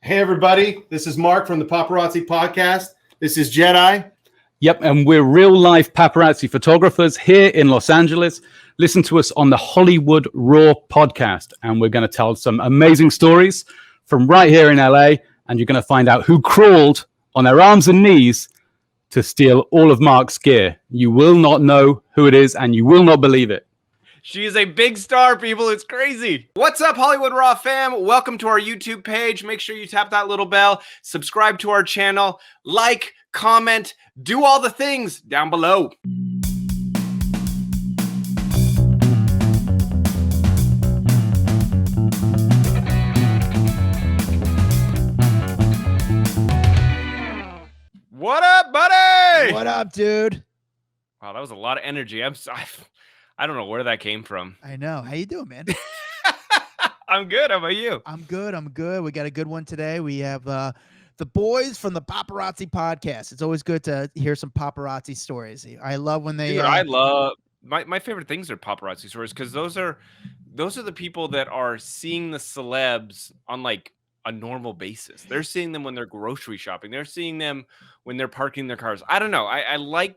Hey, everybody. This is Mark from the Paparazzi Podcast. This is Jedi. Yep, and we're real-life paparazzi photographers here in Los Angeles. Listen to us on the Hollywood Raw podcast, and we're going to tell some amazing stories from right here in LA, and you're going to find out who crawled on their arms and knees to steal all of Mark's gear. You will not know who it is, and you will not believe it. She is a big star, people. It's crazy. What's up, Hollywood Raw fam? Welcome to our YouTube page. Make sure you tap that little bell, subscribe to our channel, like, comment, do all the things down below. What up, buddy? What up, dude? Wow, that was a lot of energy. I don't know where that came from. I know. How you doing, man? I'm good. How about you? I'm good. We got a good one today. We have the boys from the Paparazzi Podcast. It's always good to hear some paparazzi stories. I love when they. Dude, I love my favorite things are paparazzi stories because those are the people that are seeing the celebs on like a normal basis. They're seeing them when they're grocery shopping. They're seeing them when they're parking their cars. I don't know. I like,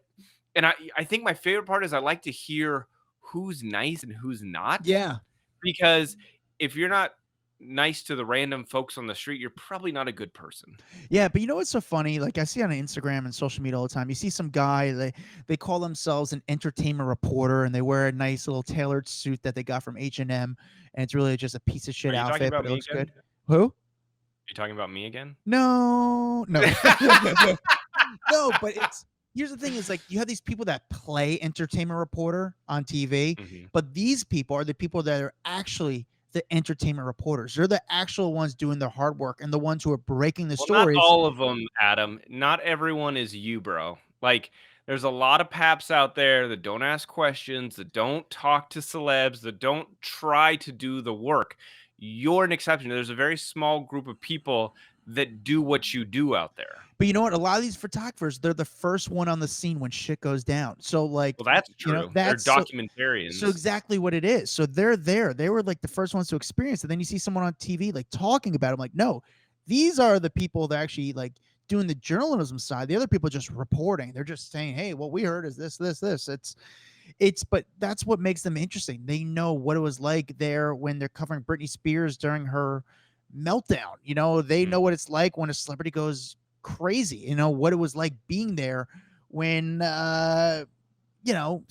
and I think my favorite part is I like to hear who's nice and who's not. Yeah. Because if you're not nice to the random folks on the street, you're probably not a good person. Yeah, but you know what's so funny? Like I see on Instagram and social media all the time. You see some guy, they call themselves an entertainment reporter, and they wear a nice little tailored suit that they got from H&M, and it's really just a piece of shit outfit, but it looks good. Who? Are you talking about me again? No. No, but here's the thing is like you have these people that play entertainment reporter on TV, but these people are the people that are actually the entertainment reporters. They're the actual ones doing the hard work and the ones who are breaking the stories. Not all of them, Adam. Not everyone is you, bro. Like there's a lot of paps out there that don't ask questions, that don't talk to celebs, that don't try to do the work. You're an exception. There's a very small group of people that do what you do out there. But you know what? A lot of these photographers, they're the first one on the scene when shit goes down. So like, well, that's true. You know, they're documentarians. So exactly what it is. So they're there. They were like the first ones to experience it. Then you see someone on TV like talking about it. I'm like, no, these are the people that actually like doing the journalism side. The other people just reporting. They're just saying, hey, what we heard is this. But that's what makes them interesting. They know what it was like there when they're covering Britney Spears during her meltdown. You know, they know what it's like when a celebrity goes crazy. You know what it was like being there when you know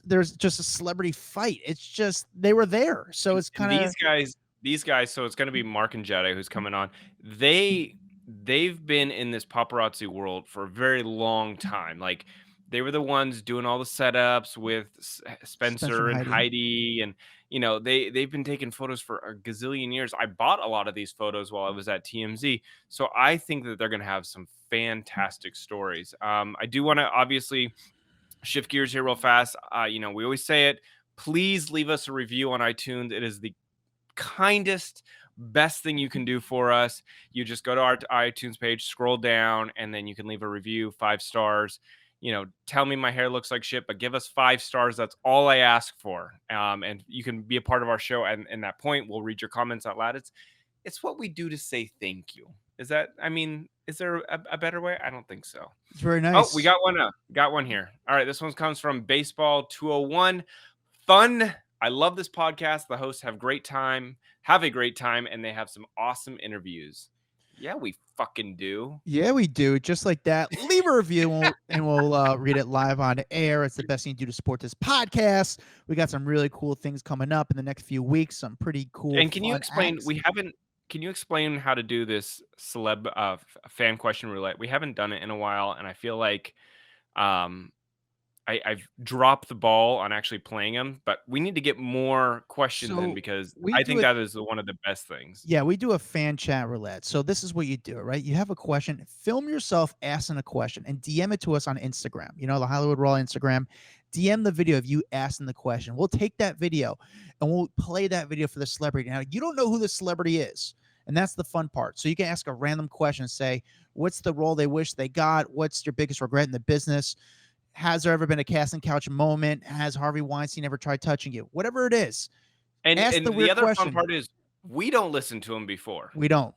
there's just a celebrity fight. It's just they were there, so it's kind of these guys. So it's going to be Mark and Jedi who's coming on. They've been in this paparazzi world for a very long time. Like they were the ones doing all the setups with Spencer and Heidi, and you know they've been taking photos for a gazillion years. I bought a lot of these photos while I was at TMZ, so I think that they're going to have some fantastic stories. I do want to obviously shift gears here real fast. You know, we always say it. Please leave us a review on iTunes. It is the kindest, best thing you can do for us. You just go to our iTunes page, scroll down, and then you can leave a review, 5 stars. You know, tell me my hair looks like shit, but give us 5 stars. That's all I ask for. And you can be a part of our show. And in that point, we'll read your comments out loud. It's what we do to say thank you. Is there a better way? I don't think so. It's very nice. Oh, we got one up. Got one here. All right. This one comes from Baseball 201. Fun. I love this podcast. The hosts have a great time, and they have some awesome interviews. Yeah, we fucking do. Yeah, we do. Just like that. Leave a review and we'll read it live on air. It's the best thing to do to support this podcast. We got some really cool things coming up in the next few weeks. Some pretty cool. And can you explain? Can you explain how to do this celeb fan question roulette? We haven't done it in a while, and I feel like I've dropped the ball on actually playing them, but we need to get more questions in because I think that is one of the best things. Yeah, we do a fan chat roulette. So this is what you do, right? You have a question, film yourself asking a question and DM it to us on Instagram. You know, the Hollywood Raw Instagram. DM the video of you asking the question. We'll take that video and we'll play that video for the celebrity. Now, you don't know who the celebrity is, and that's the fun part. So you can ask a random question, say, what's the role they wish they got? What's your biggest regret in the business? Has there ever been a casting couch moment? Has Harvey Weinstein ever tried touching you? Whatever it is. And the other fun part is we don't listen to them before. We don't.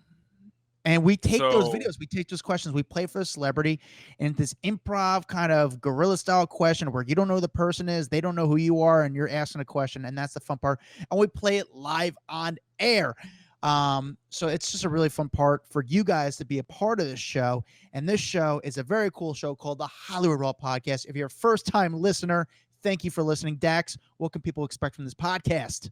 And we take those So- videos, we take those questions, we play for the celebrity, and this improv kind of guerrilla style question where you don't know who the person is, they don't know who you are, and you're asking a question, and that's the fun part. And we play it live on air. So it's just a really fun part for you guys to be a part of this show. And this show is a very cool show called the Hollywood Raw Podcast. If you're a first-time listener, thank you for listening. Dax, what can people expect from this podcast?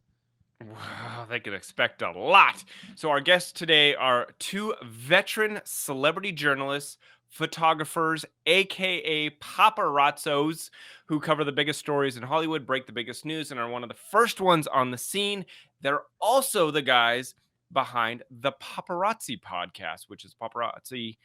Wow, they can expect a lot. So our guests today are two veteran celebrity journalists, photographers, aka paparazzos, who cover the biggest stories in Hollywood, break the biggest news, and are one of the first ones on the scene. They're also the guys behind the Paparazzi Podcast, which is Paparazzi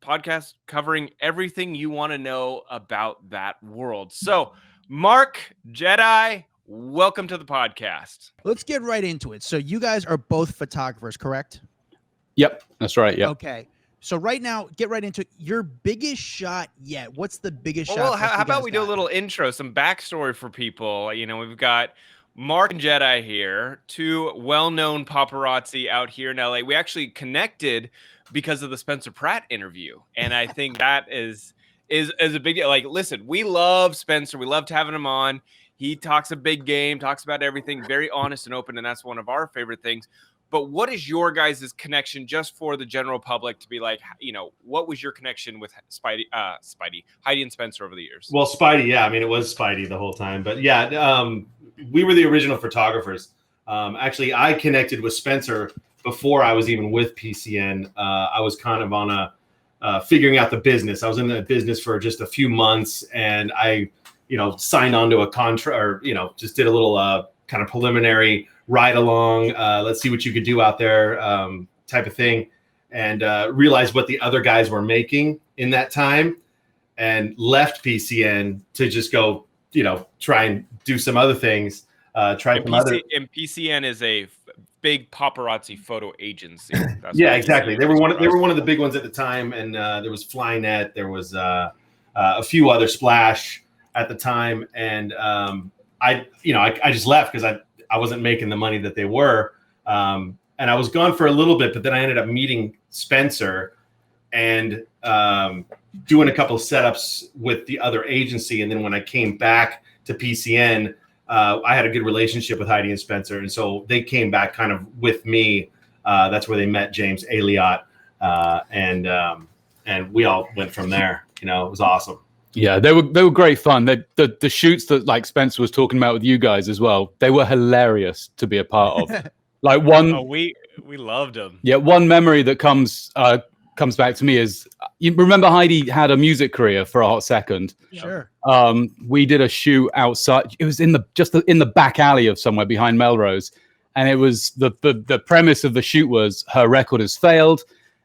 Podcast covering everything you want to know about that world. So, Mark Jedi, welcome to the podcast. Let's get right into it. So you guys are both photographers, correct? Yep, that's right. Yep. Okay. So right now, get right into it. Your biggest shot yet. What's the biggest shot? Well, that how you about guys we do a got? little intro, some backstory for people? You know, we've got Mark and Jedi here, two well-known paparazzi out here in LA. We actually connected because of the Spencer Pratt interview, and I think that is a big deal. Like, listen, we love Spencer. We loved having him on. He talks a big game, talks about everything, very honest and open, and that's one of our favorite things. But what is your guys' connection, just for the general public, to be like, you know, what was your connection with Heidi and Spencer over the years? Well, Spidey, yeah. I mean, it was Spidey the whole time. But yeah, we were the original photographers. Actually, I connected with Spencer before I was even with PCN. I was kind of on figuring out the business. I was in the business for just a few months, and I, signed on to a contract, or, just did a little kind of preliminary ride along. Let's see what you could do out there, type of thing, and realized what the other guys were making in that time, and left PCN to just go, try and do some other things. And PCN is a big paparazzi photo agency. That's yeah, exactly. They were one of the big ones at the time, and there was Flynet, there was a few other Splash at the time, and I just left because I wasn't making the money that they were, and I was gone for a little bit, but then I ended up meeting Spencer and doing a couple of setups with the other agency, and then when I came back to PCN, I had a good relationship with Heidi and Spencer, and so they came back kind of with me. That's where they met James Aliot, and we all went from there. It was awesome. Yeah, they were great fun. The shoots that like Spencer was talking about with you guys as well, they were hilarious to be a part of. Like we loved them. Yeah, one memory that comes back to me is, you remember Heidi had a music career for a hot second. Sure. We did a shoot outside. It was in the back alley of somewhere behind Melrose, and it was the premise of the shoot was her record has failed,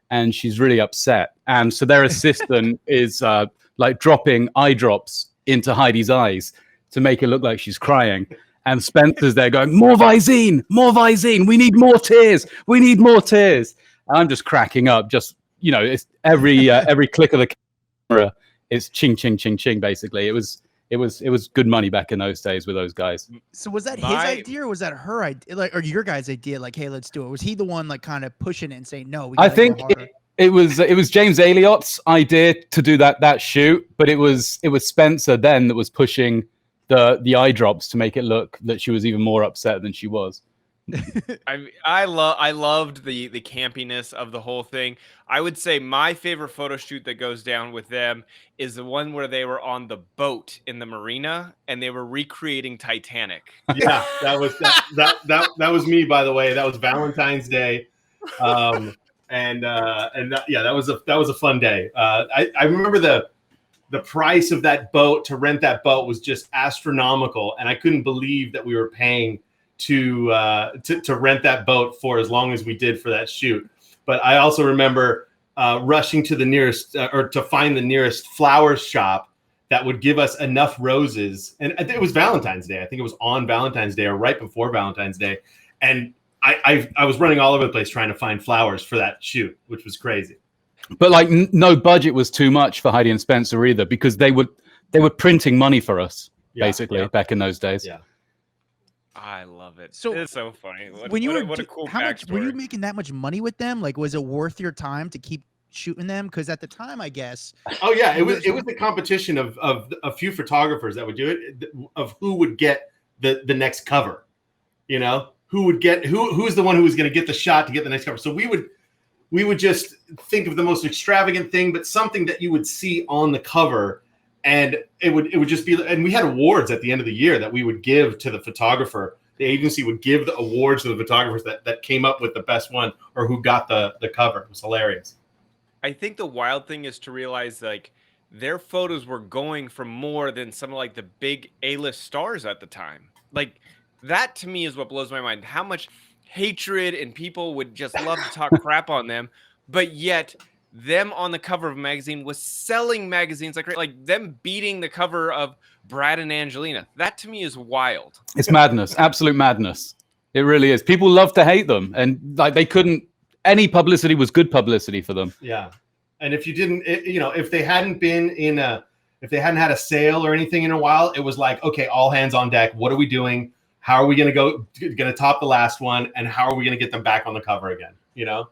and she's really upset, and so their assistant is like dropping eye drops into Heidi's eyes to make it look like she's crying. And Spencer's there going, more Visine, we need more tears. And I'm just cracking up. Just, it's every click of the camera, it's ching, ching, ching, ching, basically. It was good money back in those days with those guys. So was that his idea, or was that her idea, or your guys' idea? Like, hey, let's do it. Was he the one like kind of pushing it and saying no? I think it was James Aliot's idea to do that shoot, but it was Spencer then that was pushing the eye drops to make it look that she was even more upset than she was. I loved the campiness of the whole thing. I would say my favorite photo shoot that goes down with them is the one where they were on the boat in the marina and they were recreating Titanic. Yeah, that was me, by the way. That was Valentine's Day, that was a fun day. I remember the price of that boat, to rent that boat, was just astronomical, and I couldn't believe that we were paying to rent that boat for as long as we did for that shoot. But I also remember rushing to the nearest or to find the nearest flowers shop that would give us enough roses. And I think it was Valentine's Day. I think it was on Valentine's Day or right before Valentine's Day. And I was running all over the place trying to find flowers for that shoot, which was crazy. But like no budget was too much for Heidi and Spencer either, because they were printing money for us basically back in those days. Yeah. I love it. So, It's so funny. when you were what a cool how much were you backstory. making that much money with them? Like, was it worth your time to keep shooting them? Because at the time, I guess. Oh yeah, it was a competition of a few photographers that would do it, of who would get the next cover. You know, who would get who's the one who was going to get the shot to get the next cover. So we would just think of the most extravagant thing, but something that you would see on the cover, and it would just be. And we had awards at the end of the year that we would give to the photographer. The agency would give the awards to the photographers that came up with the best one or who got the cover. It was hilarious. I think the wild thing is to realize like their photos were going for more than some of like the big A-list stars at the time. Like that to me is what blows my mind. How much hatred and people would just love to talk crap on them, but yet them on the cover of a magazine was selling magazines like them beating the cover of Brad and Angelina. That to me is wild. It's madness, absolute madness. It really is. People love to hate them, and like they couldn't. Any publicity was good publicity for them. Yeah, and if you didn't, if they hadn't been if they hadn't had a sale or anything in a while, it was like, okay, all hands on deck. What are we doing? How are we going to top the last one? And how are we going to get them back on the cover again? You know?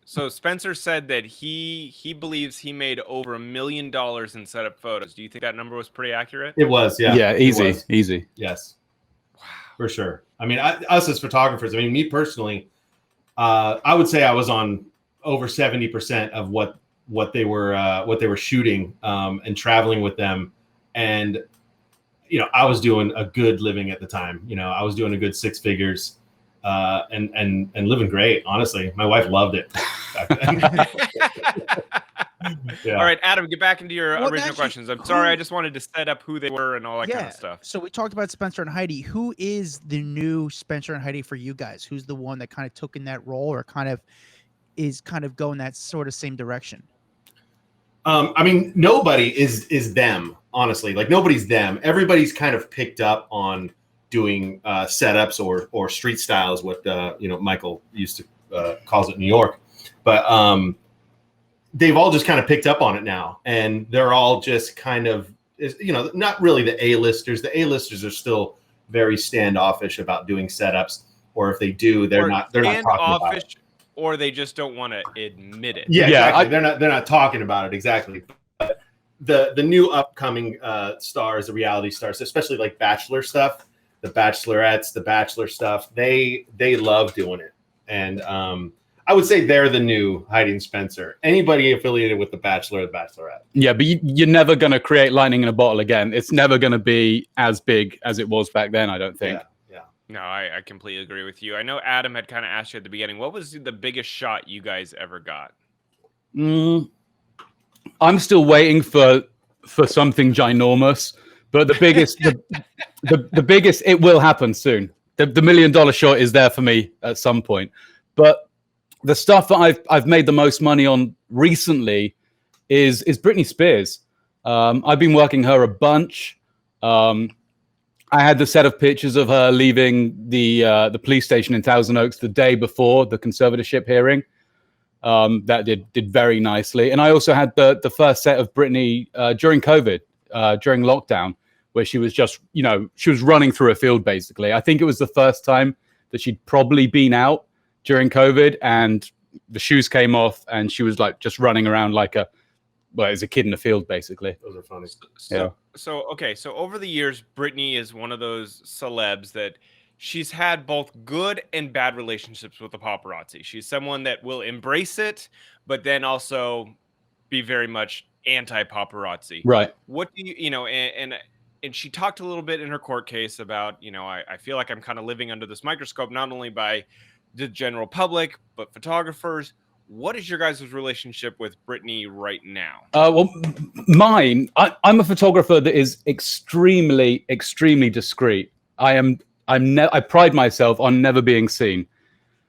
So Spencer said that he believes he made over $1 million in setup photos. Do you think that number was pretty accurate? It was, yeah. Yeah, easy. Yes. Wow. For sure. I mean, us as photographers, I mean, me personally, I would say I was on over 70% of what they were shooting and traveling with them. And, I was doing a good living at the time. I was doing a good 6 figures and living great. Honestly, my wife loved it. Yeah. All right, Adam, get back into your original actually, questions. I'm sorry, I just wanted to set up who they were and all that kind of stuff. So we talked about Spencer and Heidi. Who is the new Spencer and Heidi for you guys? Who's the one that kind of took in that role or kind of is kind of going that sort of same direction? I mean, nobody is them, honestly. Like nobody's them. Everybody's kind of picked up on doing setups or street styles, what Michael used to calls it in New York. But they've all just kind of picked up on it now, and they're all just kind of, not really the A-listers. The A-listers are still very standoffish about doing setups, or if they do, they're not talking about it. Or they just don't want to admit it. Yeah, exactly. They're not talking about it exactly. But the new upcoming stars, the reality stars, especially like Bachelor stuff, the Bachelorettes, the Bachelor stuff, they love doing it, and I would say they're the new Heidi and Spencer. Anybody affiliated with the Bachelor or the Bachelorette. Yeah, but you're never going to create lightning in a bottle again. It's never going to be as big as it was back then, I don't think. Yeah. No, I completely agree with you. I know Adam had kind of asked you at the beginning, what was the biggest shot you guys ever got? I'm still waiting for something ginormous, but the biggest, the biggest, it will happen soon. The $1 million shot is there for me at some point, but the stuff that I've made the most money on recently is Britney Spears. I've been working her a bunch. I had the set of pictures of her leaving the police station in Thousand Oaks the day before the conservatorship hearing. That did very nicely. And I also had the first set of Britney during COVID, during lockdown, where she was just, she was running through a field, basically. I think it was the first time that she'd probably been out during COVID, and the shoes came off and she was like just running around like as a kid in the field, basically. Those are funny. So over the years, Britney is one of those celebs that she's had both good and bad relationships with the paparazzi. She's someone that will embrace it, but then also be very much anti-paparazzi. Right. What do you, and she talked a little bit in her court case about, I feel like I'm kind of living under this microscope, not only by the general public, but photographers. What is your guys' relationship with Britney right now? Well, mine, I'm a photographer that is extremely, extremely discreet. I pride myself on never being seen.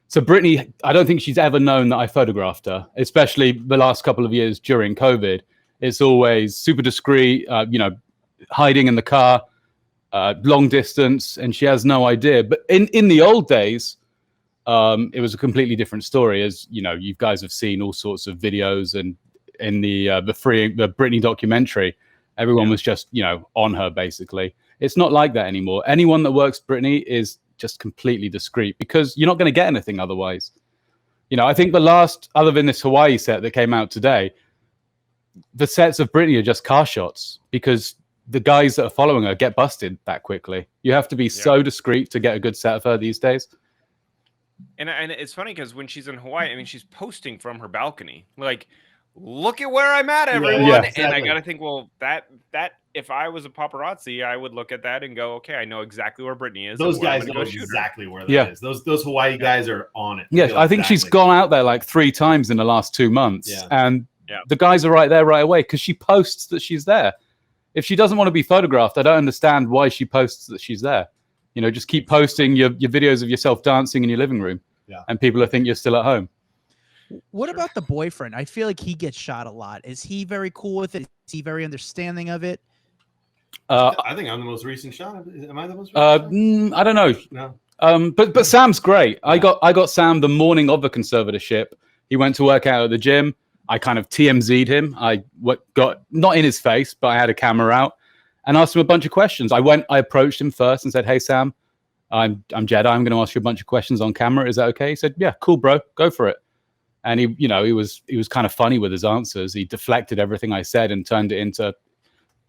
So Britney, I don't think she's ever known that I photographed her, especially the last couple of years during COVID. It's always super discreet, hiding in the car, long distance, and she has no idea. But in the old days, it was a completely different story. As you guys have seen all sorts of videos, and in the Britney documentary, everyone was just on her basically. It's not like that anymore. Anyone that works Britney is just completely discreet, because you're not going to get anything otherwise. You know, I think the last, other than this Hawaii set that came out today, the sets of Britney are just car shots, because the guys that are following her get busted that quickly. You have to be so discreet to get a good set of her these days. And it's funny because when she's in Hawaii, I mean, she's posting from her balcony, like, look at where I'm at, everyone. Yeah, exactly. And I got to think, well, that if I was a paparazzi, I would look at that and go, okay, I know exactly where Britney is. Those guys know exactly where that is. Those Hawaii guys are on it. Yeah, I think she's gone out there like 3 times in the last 2 months. Yeah. And the guys are right there right away, because she posts that she's there. If she doesn't want to be photographed, I don't understand why she posts that she's there. You know, just keep posting your videos of yourself dancing in your living room. Yeah. And people will think you're still at home. What about the boyfriend? I feel like he gets shot a lot. Is he very cool with it? Is he very understanding of it? I think I'm the most recent shot. Am I the most recent I don't know. No. But Sam's great. I got Sam the morning of the conservatorship. He went to work out at the gym. I kind of TMZ'd him. I got not in his face, but I had a camera out and asked him a bunch of questions. I approached him first and said, "Hey Sam, I'm Jedi. I'm going to ask you a bunch of questions on camera. Is that okay?" He said, "Yeah, cool, bro. Go for it." And he was kind of funny with his answers. He deflected everything I said and turned it into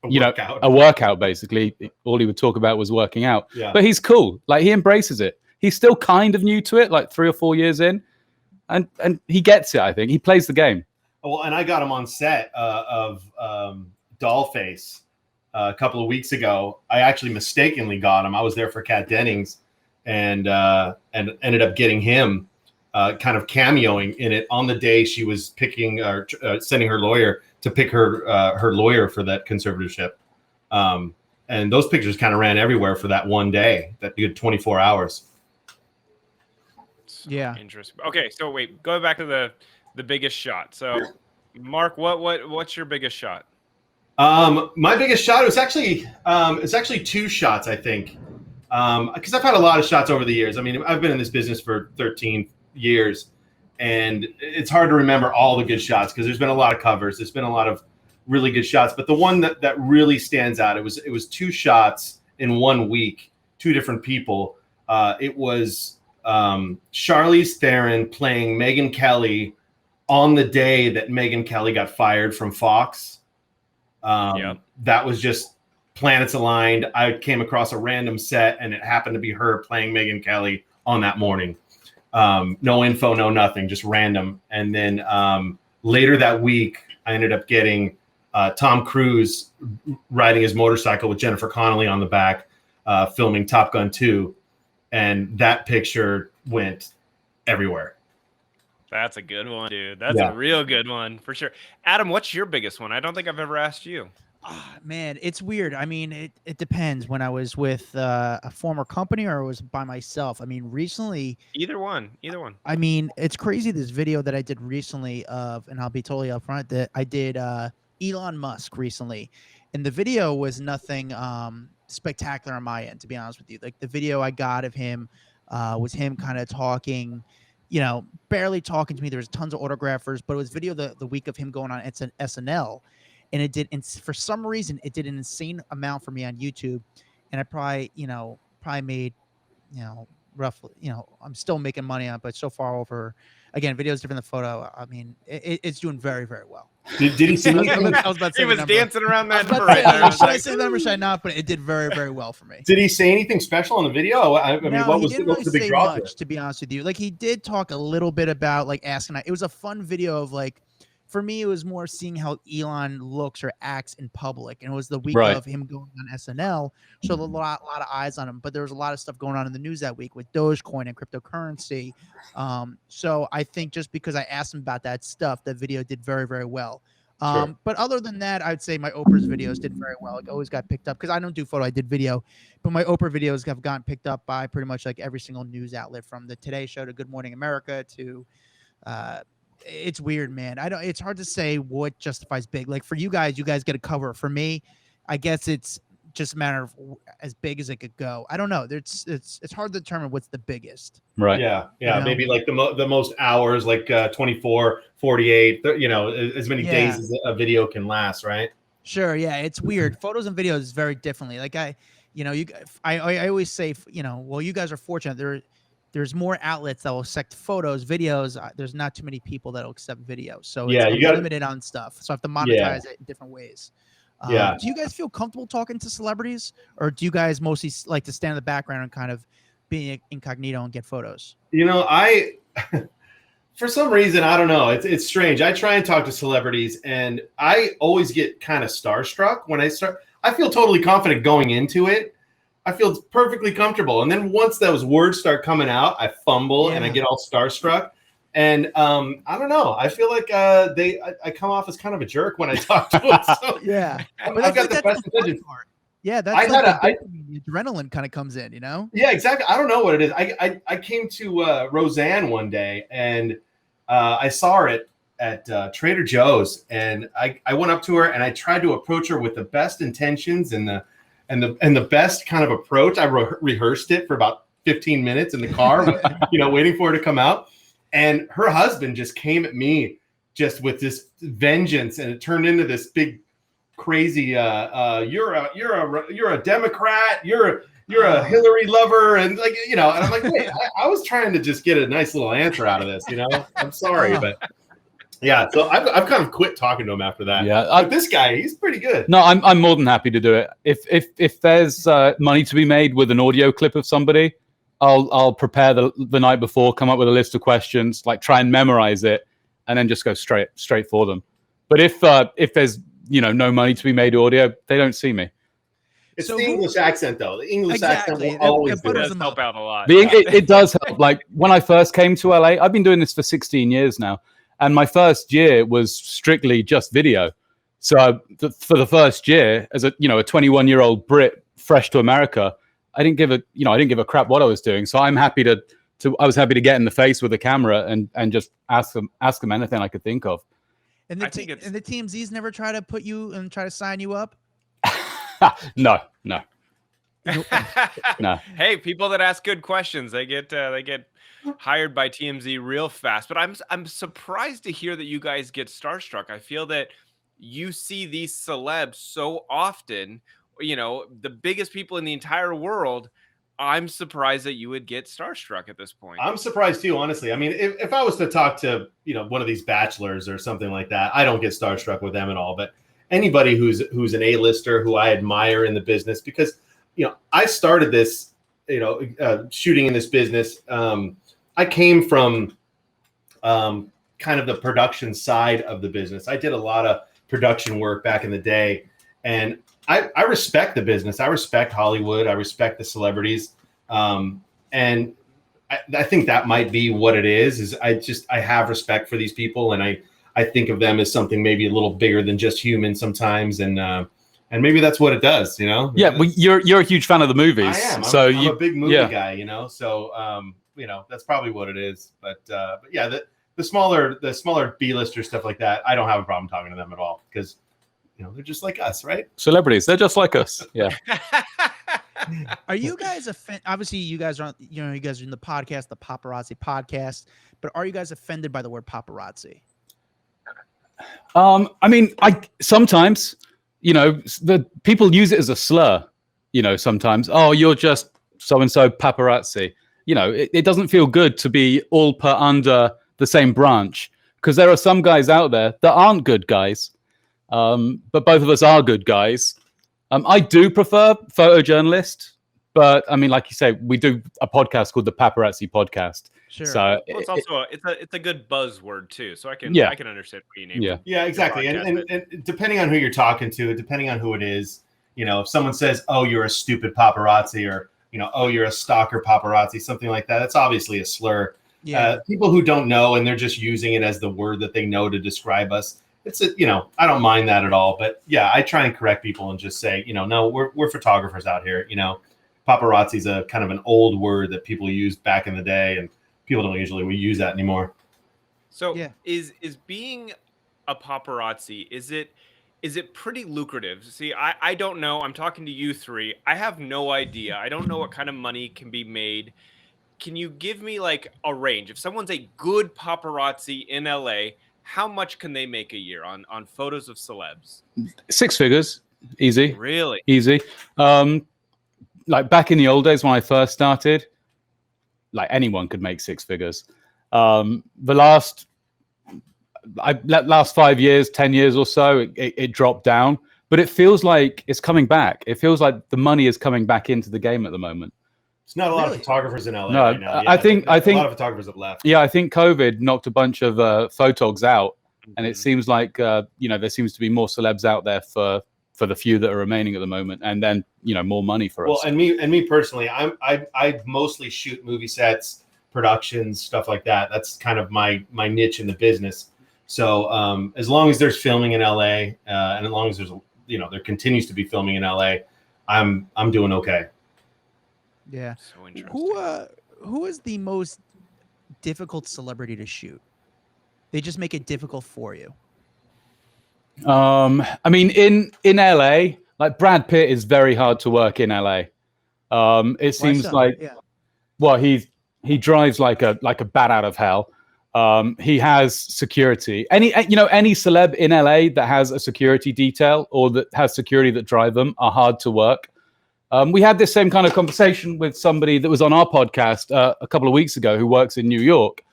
a workout. Basically, all he would talk about was working out. Yeah. But he's cool. Like, he embraces it. He's still kind of new to it, like 3 or 4 years in, and he gets it. I think he plays the game. Well, and I got him on set of Dollface a couple of weeks ago. I actually mistakenly got him. I was there for Kat Dennings, and ended up getting him. Kind of cameoing in it on the day she was picking or sending her lawyer to pick her lawyer for that conservatorship. And those pictures kind of ran everywhere for that one day, that good 24 hours. Yeah. Interesting. Okay. So wait, go back to the biggest shot. So Mark, what's your biggest shot? My biggest shot was actually, it's actually 2 shots, I think. Cause I've had a lot of shots over the years. I mean, I've been in this business for 13 years, and it's hard to remember all the good shots because there's been a lot of covers. There's been a lot of really good shots, but the one that really stands out, it was 2 shots in 1 week, 2 different people. It was Charlize Theron playing Megyn Kelly on the day that Megyn Kelly got fired from Fox. That was just planets aligned. I came across a random set, and it happened to be her playing Megyn Kelly on that morning. No info, no nothing, just random. And then later that week, I ended up getting Tom Cruise riding his motorcycle with Jennifer Connelly on the back, filming Top Gun 2. And that picture went everywhere. That's a good one, dude. That's a real good one for sure. Adam, what's your biggest one? I don't think I've ever asked you. Man, it's weird. I mean, it depends. When I was with a former company or I was by myself. I mean, recently. Either one. I mean, it's crazy. This video that I did recently and I'll be totally upfront, that I did Elon Musk recently. And the video was nothing spectacular on my end, to be honest with you. Like, the video I got of him was him kind of talking, barely talking to me. There was tons of autographers, but it was video the week of him going on SNL. And it did, and for some reason, it did an insane amount for me on YouTube. And I probably made, roughly, I'm still making money on it, but so far over, again, video's different than photo. I mean, it's doing very, very well. Did he see anything? I was about to say he was number. dancing around that number. Should I say the number? Should I not? But it did very, very well for me. Did he say anything special on the video? I mean, no, what was the big draw? To be honest with you, like, he did talk a little bit about, like, asking. It was a fun video of, like, for me, it was more seeing how Elon looks or acts in public. And it was the week of him going on SNL. So a lot of eyes on him. But there was a lot of stuff going on in the news that week with Dogecoin and cryptocurrency. So I think just because I asked him about that stuff, that video did very, very well. Sure. But other than that, I would say my Oprah's videos did very well. It always got picked up because I don't do photo, I did video. But my Oprah videos have gotten picked up by pretty much like every single news outlet, from the Today Show to Good Morning America to it's weird, man. It's hard to say what justifies big. Like, for you guys get a cover. For me, I guess it's just a matter of as big as it could go. I don't know. It's hard to determine what's the biggest. Right. Yeah. Maybe like the most hours, like 24, 48, as many days as a video can last, right? Sure. Yeah. It's weird. Photos and videos is very differently. Like, you know, I always say, you know, well, you guys are fortunate. There's more outlets that will accept photos, videos. There's not too many people that will accept videos, so Yeah, it's you got limited on stuff. So I have to Yeah. monetize it in different ways. Yeah. Do you guys feel comfortable talking to celebrities, or do you guys mostly like to stand in the background and kind of be incognito and get photos? You know, for some reason, I don't know. It's strange. I try and talk to celebrities, and I always get kind of starstruck when I start. I feel totally confident going into it. I feel perfectly comfortable, and then once those words start coming out, I fumble and I get all starstruck. And I don't know. I feel like I come off as kind of a jerk when I talk to them. So Yeah, but I got the best intentions. Yeah, that's the adrenaline kind of comes in, you know? Yeah, exactly. I don't know what it is. I came to Roseanne one day, and I saw her at Trader Joe's, and I went up to her and I tried to approach her with the best intentions and the best kind of approach. I rehearsed it for about 15 minutes in the car, waiting for her to come out. And her husband just came at me just with this vengeance, and it turned into this big, crazy. You're a Democrat. You're a Hillary lover, and and I'm like, wait, I was trying to just get a nice little answer out of this. I'm sorry, but yeah. So I've kind of quit talking to him after that. Yeah, but this guy, he's pretty good. No, I'm more than happy to do it. If there's money to be made with an audio clip of somebody, I'll prepare the night before, come up with a list of questions, like try and memorize it, and then just go straight for them. But if there's no money to be made audio, they don't see me. It's the English accent, though. The English accent will always help out a lot. It does help. Like when I first came to LA, I've been doing this for 16 years now, and my first year was strictly just video. So for the first year, as a 21-year-old Brit fresh to America, I didn't give a crap what I was doing. So I'm happy I was happy to get in the face with a camera and just ask them anything I could think of. And the TMZs never try to put you and try to sign you up? No. Hey, people that ask good questions, they get hired by TMZ real fast. But I'm surprised to hear that you guys get starstruck. I feel that you see these celebs so often, the biggest people in the entire world. I'm surprised that you would get starstruck at this point. I'm surprised too, honestly. I mean, if I was to talk to, one of these bachelors or something like that, I don't get starstruck with them at all. But anybody who's an A-lister who I admire in the business, because, I started this, shooting in this business. I came from kind of the production side of the business. I did a lot of production work back in the day, and I respect the business. I respect Hollywood. I respect the celebrities. And I think that might be what it is I have respect for these people. And I think of them as something maybe a little bigger than just human sometimes. And maybe that's what it does, Yeah. Well, you're a huge fan of the movies. I am. I'm a big movie guy, so, that's probably what it is. But yeah, the smaller B-lister stuff like that, I don't have a problem talking to them at all, because they're just like us, right? Celebrities, they're just like us. Yeah. Are you guys obviously you guys are you guys are in the podcast, the Paparazzi Podcast, but are you guys offended by the word paparazzi? I mean, sometimes, the people use it as a slur, sometimes. Oh, you're just so-and-so paparazzi. It doesn't feel good to be all put under the same branch, because there are some guys out there that aren't good guys. But both of us are good guys. I do prefer photojournalist, but I mean, like you say, we do a podcast called the Paparazzi Podcast. Sure. So it's also it's a good buzzword too. So I can understand what you need. Yeah, exactly. And depending on who you're talking to, depending on who it is, if someone says, "Oh, you're a stupid paparazzi," or "Oh, you're a stalker paparazzi," something like that, that's obviously a slur. Yeah. People who don't know and they're just using it as the word that they know to describe us. I don't mind that at all. But yeah, I try and correct people and just say, no, we're photographers out here. Paparazzi is a kind of an old word that people used back in the day, and people don't usually use that anymore. So is being a paparazzi, is it pretty lucrative? See, I don't know. I'm talking to you three. I have no idea. I don't know what kind of money can be made. Can you give me like a range? If someone's a good paparazzi in LA, how much can they make a year on photos of celebs? 6 figures, easy. Really? Easy. like back in the old days when I first started, like anyone could make six figures. The last 5 years, 10 years or so, it dropped down, but it feels like it's coming back. It feels like the money is coming back into the game at the moment. It's not a lot of photographers in LA No, right now. I think a lot of photographers have left. Yeah, I think COVID knocked a bunch of photogs out, and it seems like there seems to be more celebs out there for the few that are remaining at the moment, and then more money for us. Well, and me personally, I mostly shoot movie sets, productions, stuff like that. That's kind of my niche in the business. So as long as there's filming in LA, and as long as there's there continues to be filming in LA, I'm doing okay. Yeah. So interesting. Who is the most difficult celebrity to shoot? They just make it difficult for you. I mean, in LA, like Brad Pitt is very hard to work in LA. It seems like, well, he drives like a bat out of hell. He has security. Any celeb in LA that has a security detail or that has security that drive them are hard to work. We had this same kind of conversation with somebody that was on our podcast a couple of weeks ago who works in New York,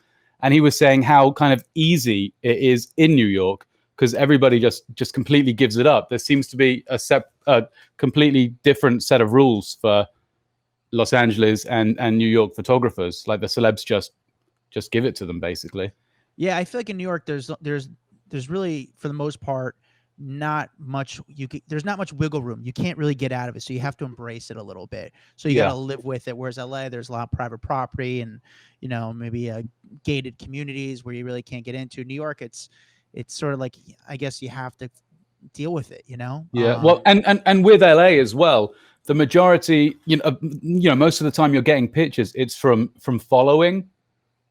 and he was saying how kind of easy it is in New York because everybody just completely gives it up. There seems to be a completely different set of rules for Los Angeles and New York photographers. Like the celebs just give it to them basically. Yeah, I feel like in New York there's really, for the most part, not much there's not much wiggle room. You can't really get out of it, so you have to embrace it a little bit. So you got to live with it. Whereas LA, there's a lot of private property and maybe gated communities where you really can't get into. New York, it's sort of like, I guess you have to deal with it. Yeah. Well, and with LA as well, the majority, most of the time you're getting pictures. It's from following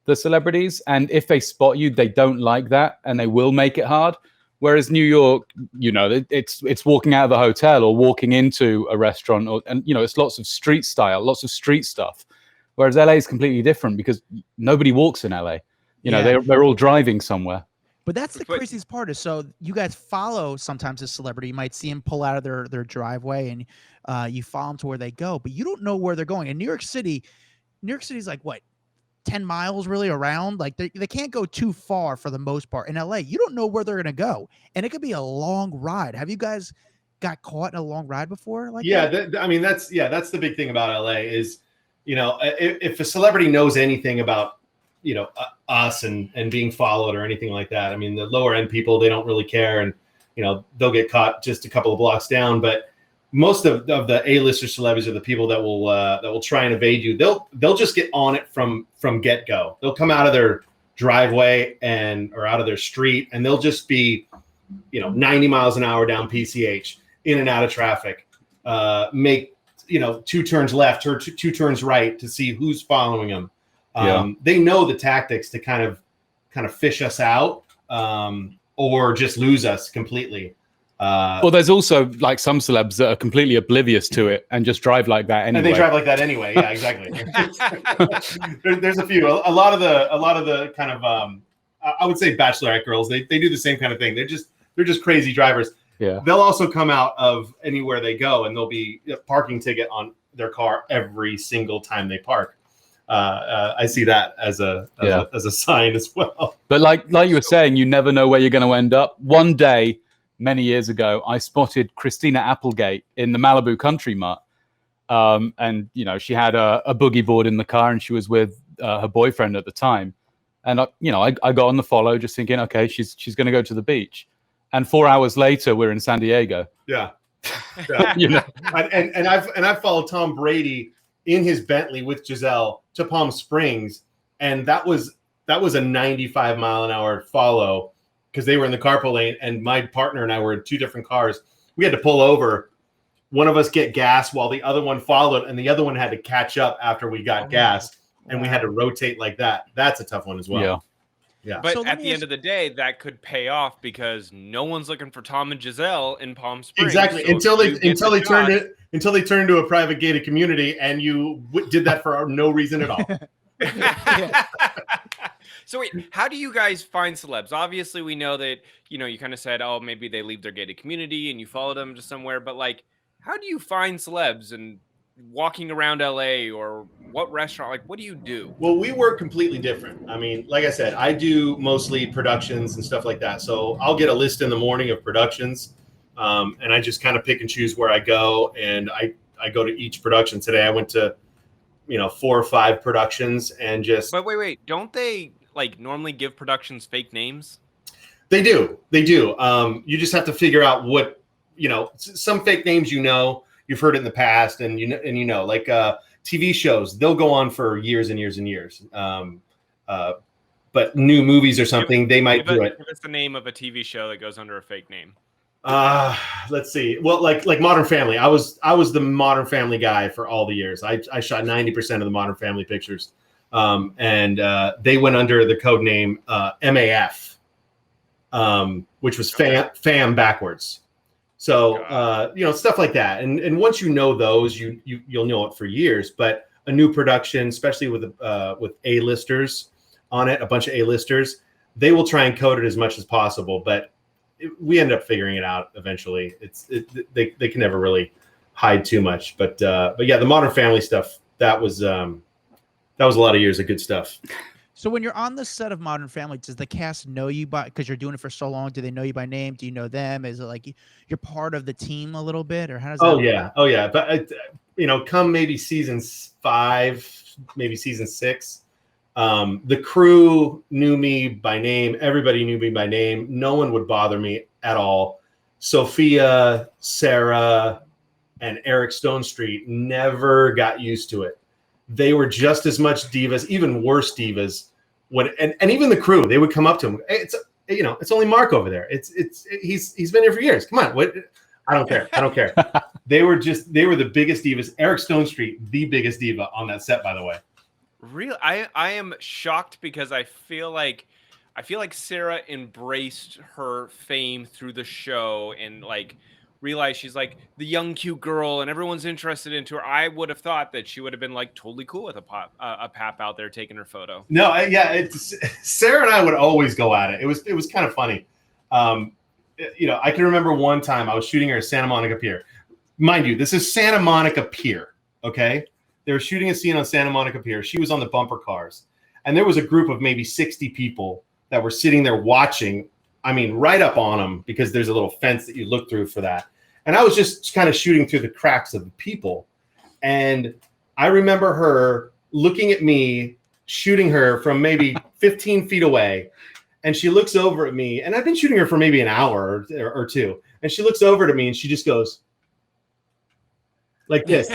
the celebrities, and if they spot you, they don't like that, and they will make it hard. Whereas New York, it's walking out of the hotel or walking into a restaurant, and it's lots of street style, lots of street stuff. Whereas LA is completely different because nobody walks in LA. They're all driving somewhere. But that's the craziest part is, so you guys follow sometimes a celebrity. You might see them pull out of their driveway, and you follow them to where they go, but you don't know where they're going. In New York City is like what? 10 miles really around. Like they can't go too far for the most part. In LA, you don't know where they're gonna go, and it could be a long ride. Have you guys got caught in a long ride before? That's the big thing about LA is, if a celebrity knows anything about us and being followed or anything like that, I mean, the lower end people, they don't really care, and they'll get caught just a couple of blocks down. But most of the A-lister celebrities are the people that will try and evade you. They'll just get on it from get-go. They'll come out of their driveway or out of their street, and they'll just be 90 miles an hour down PCH, in and out of traffic, make 2 turns left or 2 turns right to see who's following them. They know the tactics to kind of fish us out, or just lose us completely. Well, there's also like some celebs that are completely oblivious to it and just drive like that anyway. And they drive like that anyway. Yeah, exactly. there's a few. A lot of the kind of I would say bachelorette girls. They do the same kind of thing. They're just crazy drivers. Yeah. They'll also come out of anywhere they go, and there'll be a parking ticket on their car every single time they park. I see that as a sign as well. But like you were saying, you never know where you're going to end up. One day, many years ago, I spotted Christina Applegate in the Malibu Country Mart. And, she had a boogie board in the car, and she was with her boyfriend at the time. And, I got on the follow just thinking, okay, she's going to go to the beach. And 4 hours later, we're in San Diego. Yeah. And I've followed Tom Brady in his Bentley with Giselle to Palm Springs. And that was a 95 mile an hour follow, because they were in the carpool lane, and my partner and I were in 2 different cars. We had to pull over, one of us get gas while the other one followed, and the other one had to catch up after we got gas, and we had to rotate like that. That's a tough one as well. Yeah. But so at the end of the day, that could pay off because no one's looking for Tom and Giselle in Palm Springs. Exactly. So until they turned into a private gated community, and you did that for no reason at all. So wait, how do you guys find celebs? Obviously, we know that, you kind of said, oh, maybe they leave their gated community and you follow them to somewhere. But like, how do you find celebs? And walking around LA, or what restaurant? Like, what do you do? Well, we work completely different. I mean, like I said, I do mostly productions and stuff like that. So I'll get a list in the morning of productions, and I just kind of pick and choose where I go. And I go to each production. Today I went to, 4 or 5 productions and just. But wait, don't they like normally give productions fake names? They do. You just have to figure out what, some fake names, you've heard it in the past, and like TV shows, they'll go on for years and years and years. But new movies or something, they might do it. Give us the name of a TV show that goes under a fake name. Let's see. Well, like Modern Family. I was the Modern Family guy for all the years. I shot 90% of the Modern Family pictures, and they went under the code name MAF, which was fam backwards. So stuff like that. And once you know those, you'll know it for years. But a new production, especially with A-listers on it, a bunch of A-listers, they will try and code it as much as possible. But we end up figuring it out eventually. They can never really hide too much. But yeah, the Modern Family stuff, that was a lot of years of good stuff. So when you're on the set of Modern Family, does the cast know you because you're doing it for so long? Do they know you by name? Do you know them? Is it like you're part of the team a little bit, or how does that work? Oh yeah. But come maybe season 5, maybe season 6, the crew knew me by name. Everybody knew me by name. No one would bother me at all. Sophia, Sarah, and Eric Stonestreet never got used to it. They were just as much divas, even worse divas. And even the crew, they would come up to him. Hey, it's only Mark over there. He's been here for years. Come on, what? I don't care. They were the biggest divas. Eric Stonestreet, the biggest diva on that set, by the way. Really, I am shocked because I feel like Sarah embraced her fame through the show and like realized she's like the young cute girl and everyone's interested into her. I would have thought that she would have been like totally cool with a pap out there taking her photo. No, Sarah and I would always go at it. It was kind of funny. I can remember one time I was shooting her at Santa Monica Pier. Mind you, this is Santa Monica Pier. Okay, they were shooting a scene on Santa Monica Pier. She was on the bumper cars, and there was a group of maybe 60 people that were sitting there watching. I mean, right up on them, because there's a little fence that you look through for that. And I was just kind of shooting through the cracks of the people. And I remember her looking at me, shooting her from maybe 15 feet away. And she looks over at me, and I've been shooting her for maybe an hour or two. And she looks over to me and she just goes like this.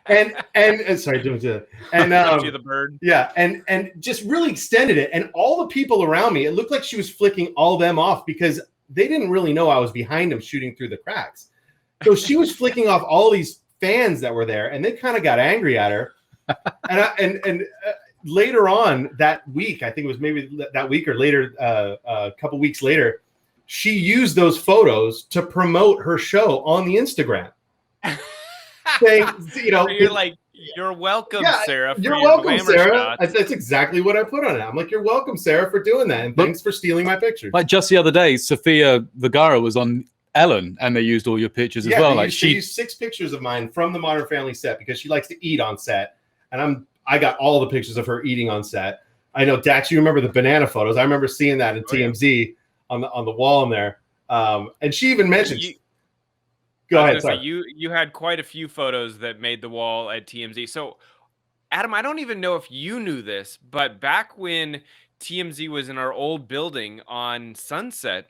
and sorry, doing it. And you the bird. Yeah, and just really extended it. And all the people around me, it looked like she was flicking all them off because they didn't really know I was behind them shooting through the cracks. So she was flicking off all these fans that were there, and they kind of got angry at her. And later on that week, I think it was maybe that week or later, a couple weeks later, she used those photos to promote her show on the Instagram. Saying, you're like, you're welcome, Sarah. You're welcome, Sarah. That's exactly what I put on it. I'm like, you're welcome, Sarah, for doing that, and thanks for stealing my pictures. Like just the other day, Sofia Vergara was on Ellen, and they used all your pictures as well. Like she used 6 pictures of mine from the Modern Family set because she likes to eat on set, and I got all the pictures of her eating on set. I know, Dax, you remember the banana photos? I remember seeing that in TMZ on the wall in there, and she even mentioned. Go ahead. Say, you had quite a few photos that made the wall at TMZ. So, Adam, I don't even know if you knew this, but back when TMZ was in our old building on Sunset,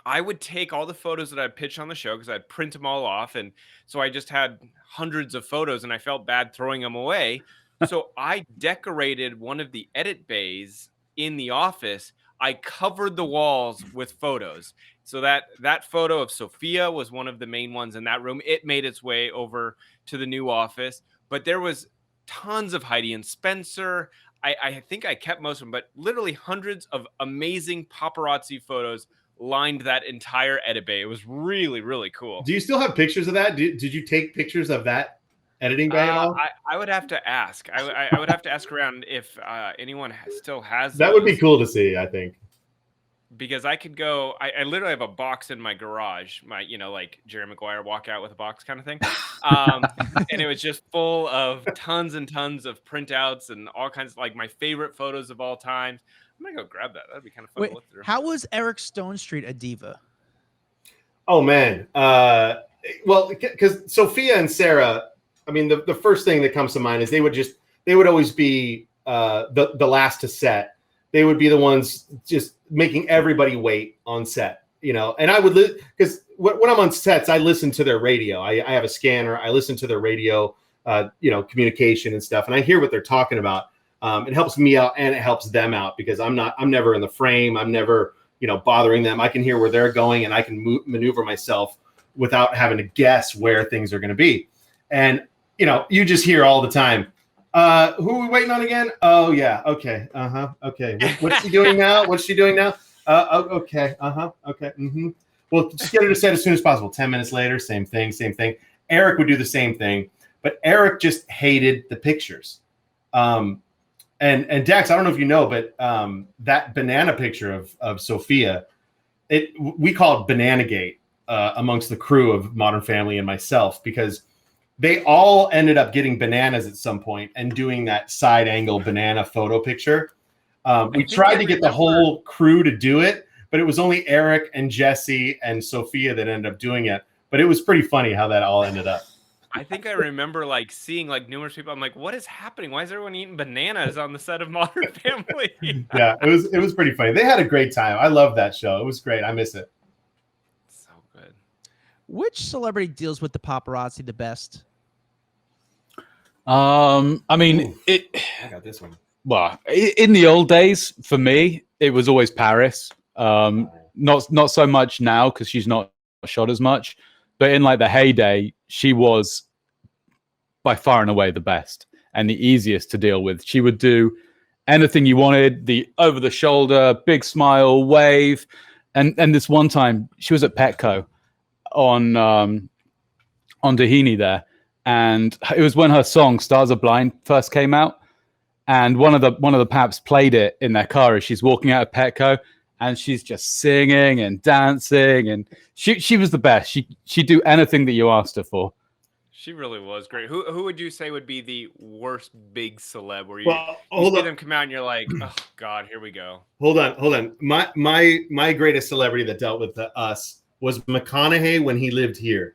I would take all the photos that I'd pitch on the show because I'd print them all off. And so I just had hundreds of photos and I felt bad throwing them away. So I decorated one of the edit bays in the office. I covered the walls with photos. So that photo of Sophia was one of the main ones in that room. It made its way over to the new office, but there was tons of Heidi and Spencer. I think I kept most of them, but literally hundreds of amazing paparazzi photos lined that entire edit bay. It was really, really cool. Do you still have pictures of that? Did you take pictures of that editing bay at all? I would have to ask. I would have to ask around if anyone still has that. Would be cool to see, I think. because I could go. I literally have a box in my garage, my like Jerry Maguire walk out with a box kind of thing, and it was just full of tons and tons of printouts and all kinds of like my favorite photos of all time. I'm gonna go grab that. That'd be kind of fun Wait, to look through. how was Eric Stone Street a diva? Oh man, well, because Sophia and Sarah, I mean, the first thing that comes to mind is they would always be the last to set. They would be the ones just making everybody wait on set, and I would because when I'm on sets, I listen to their radio. I have a scanner. I listen to their radio, communication and stuff, and I hear what they're talking about. It helps me out and it helps them out because I'm never in the frame. I'm never, bothering them. I can hear where they're going and I can maneuver myself without having to guess where things are going to be. And, you just hear all the time, who are we waiting on again? Oh yeah. Okay. Okay. What's he doing now? What's she doing now? Okay. Okay. Mm-hmm. Well, just get her to set as soon as possible. 10 minutes later, same thing. Eric would do the same thing, but Eric just hated the pictures. And Dax, I don't know if you know, but that banana picture of Sophia, we call it Bananagate amongst the crew of Modern Family and myself, because they all ended up getting bananas at some point and doing that side angle banana photo picture. We tried to get the whole crew to do it, but it was only Eric and Jesse and Sophia that ended up doing it. But it was pretty funny how that all ended up. I think I remember like seeing like numerous people. I'm like, what is happening? Why is everyone eating bananas on the set of Modern Family? Yeah, it was pretty funny. They had a great time. I love that show. It was great. I miss it. So good. Which celebrity deals with the paparazzi the best? I mean, I got this one. Well, in the old days, for me, it was always Paris. Not so much now because she's not shot as much, but in like the heyday, she was by far and away the best and the easiest to deal with. She would do anything you wanted, the over the shoulder, big smile, wave. And this one time she was at Petco on Doheny there. And it was when her song Stars Are Blind first came out. And one of the paps played it in their car as she's walking out of Petco, and she's just singing and dancing, and she was the best. She'd do anything that you asked her for. She really was great. Who would you say would be the worst big celeb where you see them come out and you're like, oh God, here we go. Hold on. My greatest celebrity that dealt with us was McConaughey when he lived here.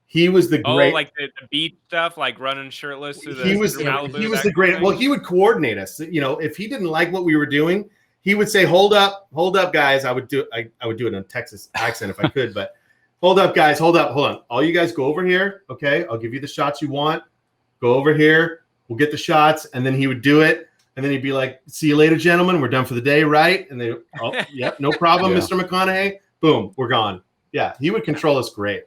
He was the great. Oh, like the beach stuff, like running shirtless through the Malibu. He was the great. Well, he would coordinate us. If he didn't like what we were doing, he would say, "Hold up, guys." I would do it in a Texas accent if I could, but hold up, guys, hold on. All you guys go over here, okay? I'll give you the shots you want. Go over here. We'll get the shots, and then he would do it, and then he'd be like, "See you later, gentlemen. We're done for the day, right?" And they, yep, no problem, Yeah. Mr. McConaughey. Boom, we're gone. Yeah, he would control us great.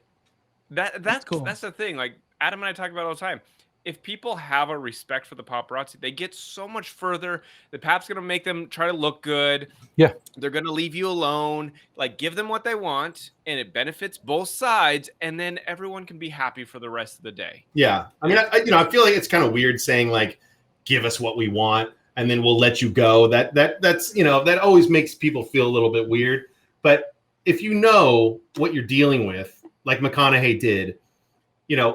That's cool. That's the thing. Like Adam and I talk about all the time. If people have a respect for the paparazzi, they get so much further. The pap's gonna make them try to look good. Yeah, they're gonna leave you alone. Like give them what they want, and it benefits both sides. And then everyone can be happy for the rest of the day. Yeah, I mean, I feel like it's kind of weird saying like, "Give us what we want, and then we'll let you go." That's that always makes people feel a little bit weird. But if you know what you're dealing with, like McConaughey did,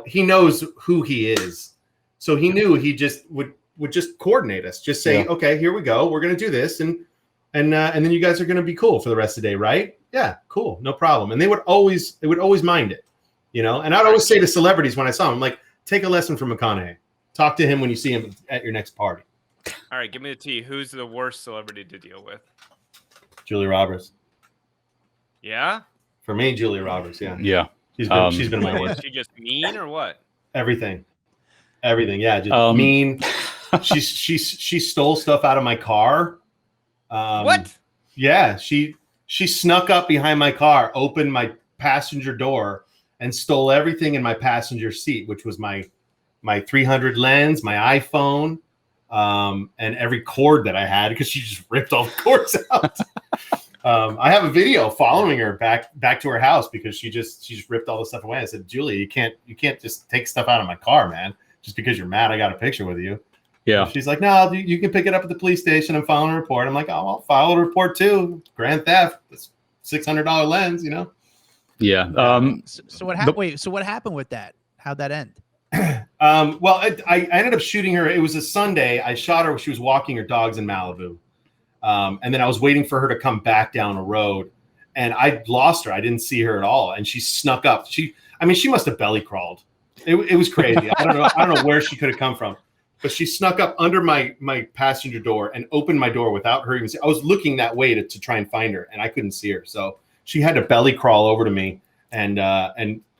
he knows who he is. So he knew he just would just coordinate us, just say, okay, here we go. We're going to do this. And then you guys are going to be cool for the rest of the day. Right. Yeah, cool. No problem. And they would always mind it, and I'd always say to celebrities when I saw him, like, take a lesson from McConaughey, talk to him when you see him at your next party. All right. Give me the tea. Who's the worst celebrity to deal with? Julia Roberts. Yeah. For me, Julia Roberts. Yeah. Yeah. She's been my worst. Is she just mean or what? Everything. Yeah, just mean. She stole stuff out of my car. What? Yeah, she snuck up behind my car, opened my passenger door, and stole everything in my passenger seat, which was my 300 lens, my iPhone, and every cord that I had, because she just ripped all the cords out. I have a video following her back to her house because she just ripped all the stuff away. I said, "Julia, you can't just take stuff out of my car, man. Just because you're mad, I got a picture with you." Yeah. She's like, no, you can pick it up at the police station and file a report. I'm like, oh, I'll file a report too. Grand theft. It's $600 lens, you know? Yeah. So what happened? Wait. So what happened with that? How'd that end? Well, I ended up shooting her. It was a Sunday. I shot her. She was walking her dogs in Malibu. And then I was waiting for her to come back down a road, and I lost her. I didn't see her at all. And she snuck up. She must have belly crawled. It was crazy. I don't know where she could have come from, but she snuck up under my passenger door and opened my door without her even seeing. I was looking that way to try and find her, and I couldn't see her. So she had to belly crawl over to me and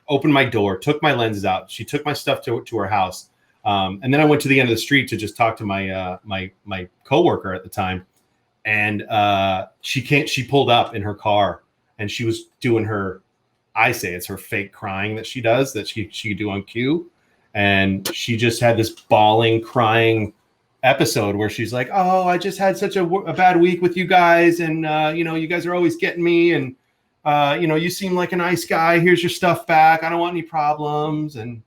opened my door, took my lenses out. She took my stuff to her house. And then I went to the end of the street to just talk to my coworker at the time. And she pulled up in her car, and she was doing her, I say it's her fake crying that she does, that she could do on cue. And she just had this bawling, crying episode where she's like, oh, I just had such a bad week with you guys. And, you guys are always getting me. And, you seem like a nice guy. Here's your stuff back. I don't want any problems. And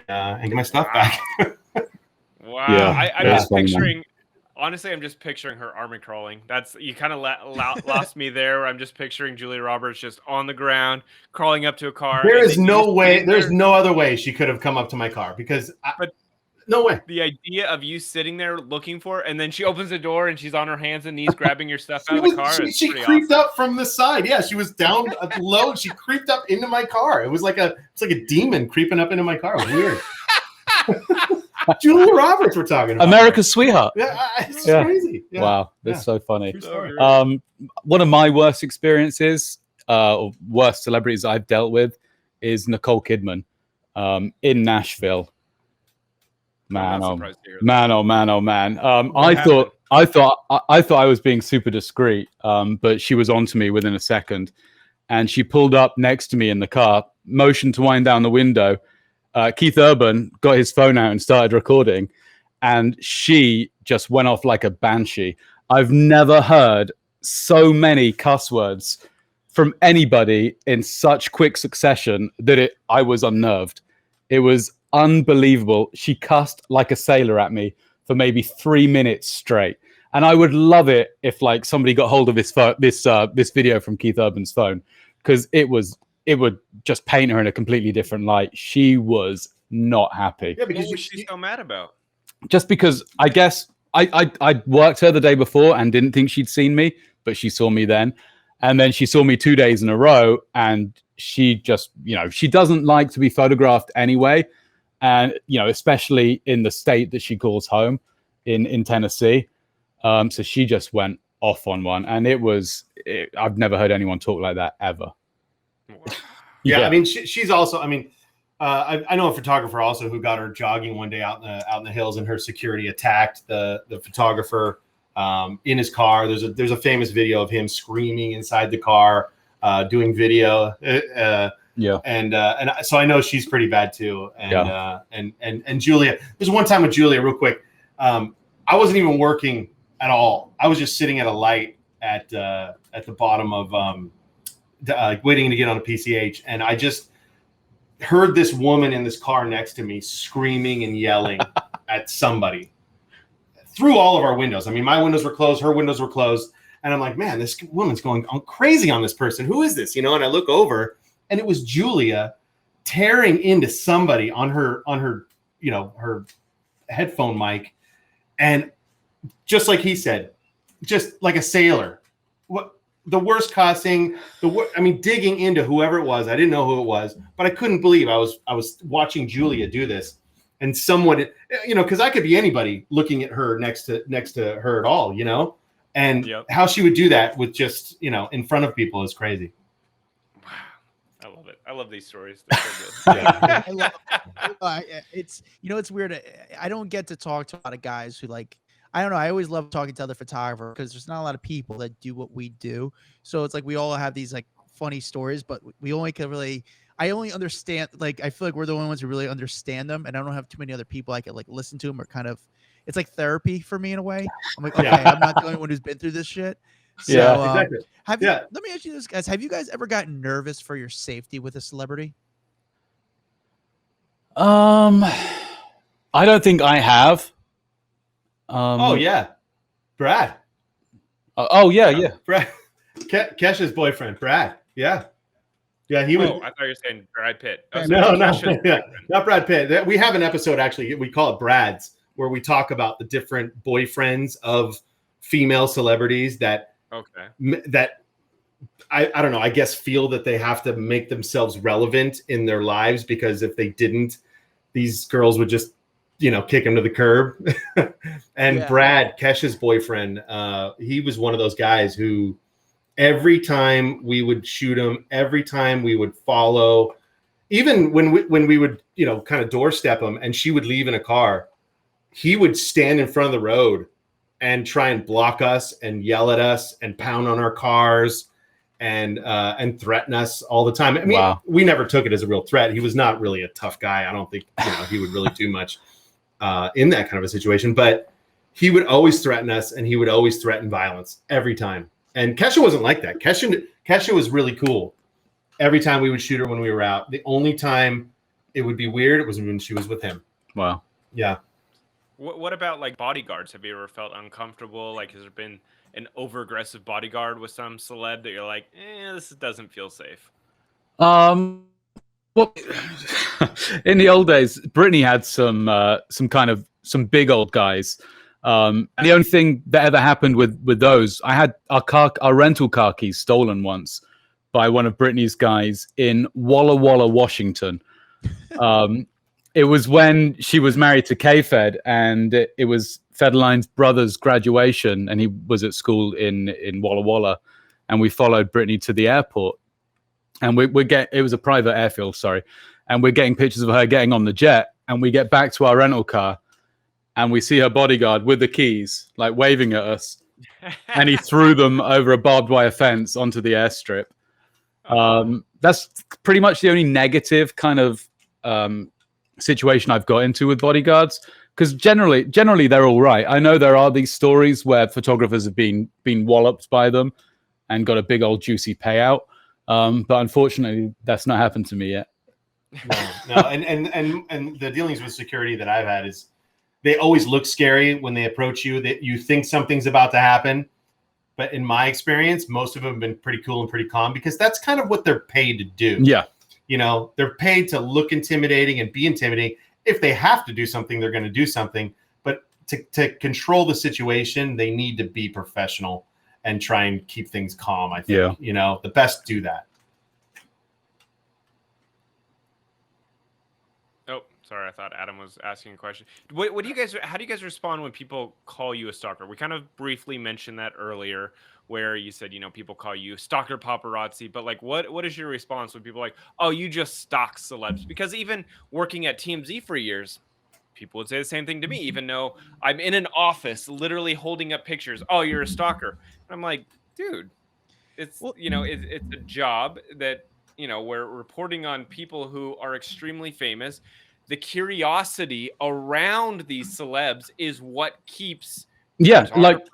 get my stuff back. Wow. Yeah, I'm just picturing, honestly, I'm just picturing her army crawling. You kind of lost me there. I'm just picturing Julia Roberts just on the ground, crawling up to a car. There is no way. There's no other way she could have come up to my car because no way. The idea of you sitting there looking for her, and then she opens the door and she's on her hands and knees grabbing your stuff out of the car. She creeped up from the side. Yeah, she was down low. She creeped up into my car. It was like a demon creeping up into my car. It was weird. Julia Roberts, we're talking about. America's sweetheart. Yeah, it's crazy. Yeah. Wow, that's so funny. So One of my worst experiences, or worst celebrities I've dealt with, is Nicole Kidman in Nashville. Man, oh man. I thought I was being super discreet, but she was on to me within a second, and she pulled up next to me in the car, motioned to wind down the window. Keith Urban got his phone out and started recording, and she just went off like a banshee. I've never heard so many cuss words from anybody in such quick succession that I was unnerved. It was unbelievable. She cussed like a sailor at me for maybe 3 minutes straight. And I would love it if like somebody got hold of this video from Keith Urban's phone, because it would just paint her in a completely different light. She was not happy. Yeah, because what was she so mad about? Just because I guess I worked her the day before and didn't think she'd seen me, but she saw me then. And then she saw me 2 days in a row, and she just, she doesn't like to be photographed anyway. And, especially in the state that she calls home in Tennessee. So she just went off on one, and I've never heard anyone talk like that ever. Yeah. I mean, she's also, I know a photographer also who got her jogging one day out in the hills, and her security attacked the photographer in his car. There's a famous video of him screaming inside the car, doing video. Yeah. And so I know she's pretty bad too. And Julia, there's one time with Julia real quick. I wasn't even working at all. I was just sitting at a light at the bottom of waiting to get on a PCH. And I just heard this woman in this car next to me screaming and yelling at somebody through all of our windows. I mean, my windows were closed, her windows were closed. And I'm like, man, this woman's going crazy on this person. Who is this? And I look over, and it was Julia tearing into somebody on her, her headphone mic. And just like he said, just like a sailor, the worst cussing, digging into whoever it was. I didn't know who it was, but I couldn't believe I was watching Julia do this. And someone, because I could be anybody looking at her next to her at all, and how she would do that with just, in front of people is crazy. Wow. I love it. I love these stories. They're so good. Yeah. I love it's it's weird. I don't get to talk to a lot of guys who I don't know. I always love talking to other photographers because there's not a lot of people that do what we do. So it's like we all have these funny stories, but we only can really. I only understand. I feel like we're the only ones who really understand them, and I don't have too many other people I can listen to them or kind of. It's like therapy for me in a way. I'm like, okay, I'm not the only one who's been through this shit. So, exactly. Let me ask you this, guys. Have you guys ever gotten nervous for your safety with a celebrity? I don't think I have. Oh yeah, Brad. Oh yeah. Brad, Kesha's boyfriend, Brad. Yeah, he was. Oh, I thought you were saying Brad Pitt. Oh, No, Kesha's yeah, boyfriend. not Brad Pitt. We have an episode actually. We call it Brad's, where we talk about the different boyfriends of female celebrities that I don't know. I guess feel that they have to make themselves relevant in their lives, because if they didn't, these girls would just, kick him to the curb. And Brad, Kesha's boyfriend, he was one of those guys who every time we would shoot him, every time we would follow, even when we would, kind of doorstep him and she would leave in a car, he would stand in front of the road and try and block us and yell at us and pound on our cars and threaten us all the time. I mean, we never took it as a real threat. He was not really a tough guy. I don't think he would really do much in that kind of a situation, but he would always threaten us, and he would always threaten violence every time. And Kesha wasn't like that. Kesha was really cool. Every time we would shoot her when we were out, the only time it would be weird, it was when she was with him. Wow. Yeah. What about like bodyguards? Have you ever felt uncomfortable? Like, has there been an over-aggressive bodyguard with some celeb that you're like, this doesn't feel safe? Well, in the old days, Britney had some big old guys. And the only thing that ever happened with those, I had our rental car keys stolen once by one of Britney's guys in Walla Walla, Washington. It was when she was married to K-Fed, and it was Federline's brother's graduation, and he was at school in Walla Walla, and we followed Britney to the airport. And it was a private airfield, sorry. And we're getting pictures of her getting on the jet, and we get back to our rental car, and we see her bodyguard with the keys, like waving at us. And he threw them over a barbed wire fence onto the airstrip. That's pretty much the only negative kind of situation I've got into with bodyguards, because generally they're all right. I know there are these stories where photographers have been walloped by them and got a big old juicy payout. But unfortunately, that's not happened to me yet. No. And the dealings with security that I've had is they always look scary when they approach you. That you think something's about to happen, but in my experience, most of them have been pretty cool and pretty calm, because that's kind of what they're paid to do. Yeah, they're paid to look intimidating and be intimidating. If they have to do something, they're going to do something. But to control the situation, they need to be professional and try and keep things calm. I think, the best do that. Oh, sorry. I thought Adam was asking a question. How do you guys respond when people call you a stalker? We kind of briefly mentioned that earlier, where you said, people call you stalker paparazzi, but like, what is your response when people are like, oh, you just stalk celebs? Because even working at TMZ for years, people would say the same thing to me, even though I'm in an office literally holding up pictures. Oh, you're a stalker. And I'm like, dude, it's a job that, we're reporting on people who are extremely famous. The curiosity around these celebs is what keeps like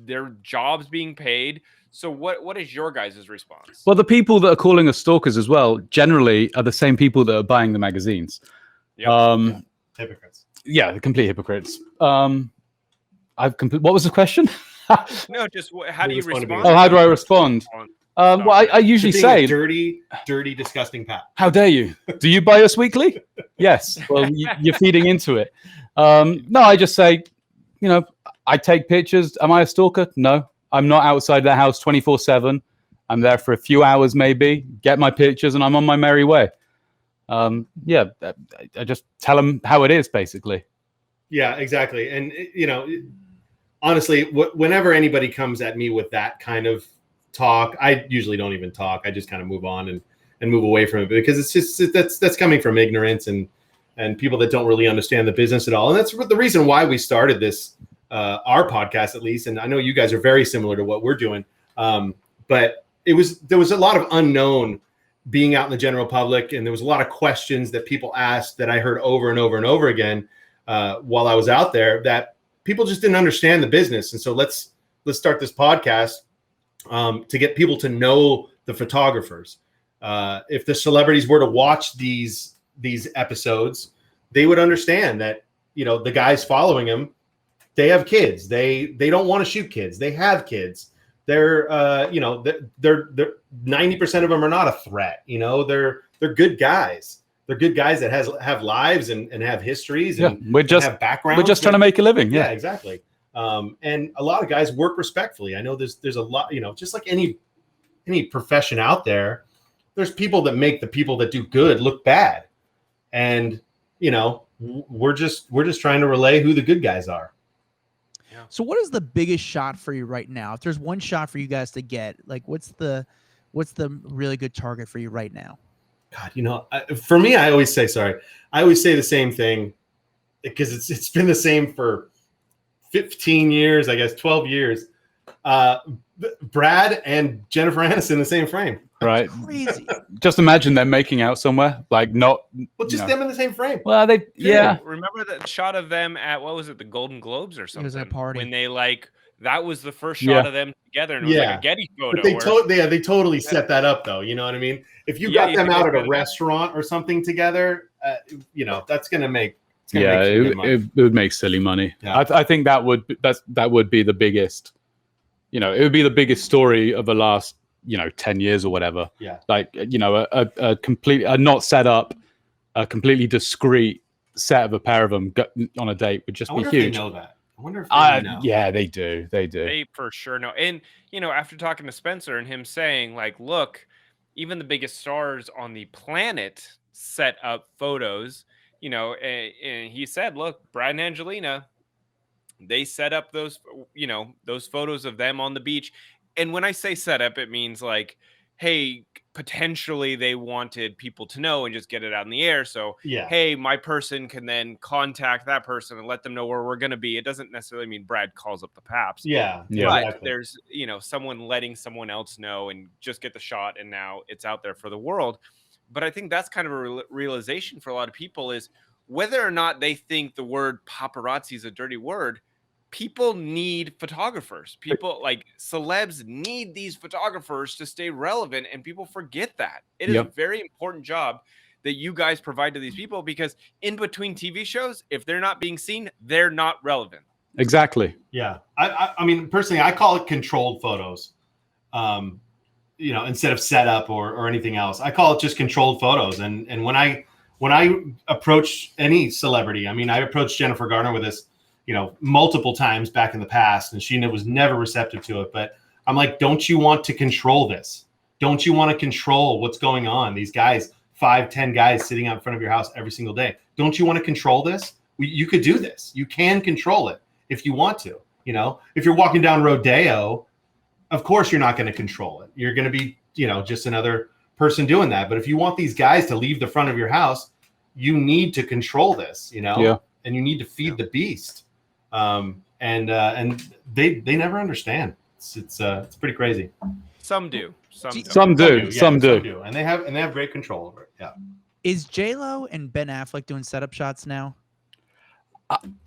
their jobs being paid. So what is your guys' response? Well, the people that are calling us stalkers as well generally are the same people that are buying the magazines. Yep. Hypocrites. Yeah, the complete hypocrites. What was the question? No, just how do you respond? Oh, how do I respond? Well, I usually say dirty, disgusting pap. How dare you? Do you buy us weekly? Yes. Well, you're feeding into it. No, I just say, I take pictures. Am I a stalker? No, I'm not outside the house 24/7. I'm there for a few hours, maybe get my pictures, and I'm on my merry way. I just tell them how it is, basically. Yeah, exactly. And honestly, whenever anybody comes at me with that kind of talk, I usually don't even talk. I just kind of move on and move away from it, because it's just that's coming from ignorance and people that don't really understand the business at all. And that's the reason why we started this, our podcast at least. And I know you guys are very similar to what we're doing, but there was a lot of unknown being out in the general public, and there was a lot of questions that people asked that I heard over and over and over again while I was out there, that people just didn't understand the business. And so let's start this podcast to get people to know the photographers. If the celebrities were to watch these episodes, they would understand that, you know, the guys following him, they have kids. They don't want to shoot kids. They have kids. They're you know, they're 90% of them are not a threat. You know, they're good guys. They're good guys that have lives and have histories and have backgrounds. We're just trying to make a living. Yeah, exactly. And a lot of guys work respectfully. I know there's a lot, you know, just like any profession out there, there's people that make the people that do good look bad. And, you know, we're just trying to relay who the good guys are. Yeah. So what is the biggest shot for you right now? If there's one shot for you guys to get, like, what's the really good target for you right now? God, you know, for me, I always say the same thing because it's been the same for 15 years, I guess 12 years. Brad and Jennifer Aniston in the same frame. Right. Crazy. Just imagine them making out somewhere, like not. Well, just them in the same frame. Well, yeah. Remember that shot of them at, what was it, the Golden Globes or something? It was at a party. When they that was the first shot of them together, and it was like a Getty photo. But they totally set that up, though. You know what I mean? If you got them out at a restaurant or something together, you know, that's gonna make. It would make silly money. Yeah. I think that would be the biggest. You know, it would be the biggest story of the last, you know, 10 years or whatever. Yeah. Like, you know, a not set up, a completely discreet set of a pair of them on a date would just be huge. If they know that. I wonder if they know. Yeah, they do. They for sure know. And, you know, after talking to Spencer and him saying, like, look, even the biggest stars on the planet set up photos, you know, and he said, look, Brad and Angelina, they set up those, you know, those photos of them on the beach. And when I say set up, it means like, hey, potentially they wanted people to know and just get it out in the air. So, hey, my person can then contact that person and let them know where we're going to be. It doesn't necessarily mean Brad calls up the paps. Yeah. But exactly. there's, you know, someone letting someone else know and just get the shot. And now it's out there for the world. But I think that's kind of a realization for a lot of people is whether or not they think the word paparazzi is a dirty word, people need photographers. People like celebs need these photographers to stay relevant, and people forget that. It is a very important job that you guys provide to these people because in between TV shows, if they're not being seen, they're not relevant. Exactly. Yeah. I mean, personally, I call it controlled photos. You know, instead of setup or anything else, I call it just controlled photos. And when I approach any celebrity, I mean, I approached Jennifer Garner with this, you know, multiple times back in the past, and she was never receptive to it. But I'm like, don't you want to control this? Don't you want to control what's going on? These guys, 5-10 guys sitting out in front of your house every single day. Don't you want to control this? You could do this. You can control it if you want to. You know, if you're walking down Rodeo, of course you're not going to control it. You're going to be, you know, just another person doing that. But if you want these guys to leave the front of your house, you need to control this, you know, and you need to feed the beast. And they never understand. It's pretty crazy. Some do. Some do. And they have great control over it. Yeah. Is J-Lo and Ben Affleck doing setup shots now?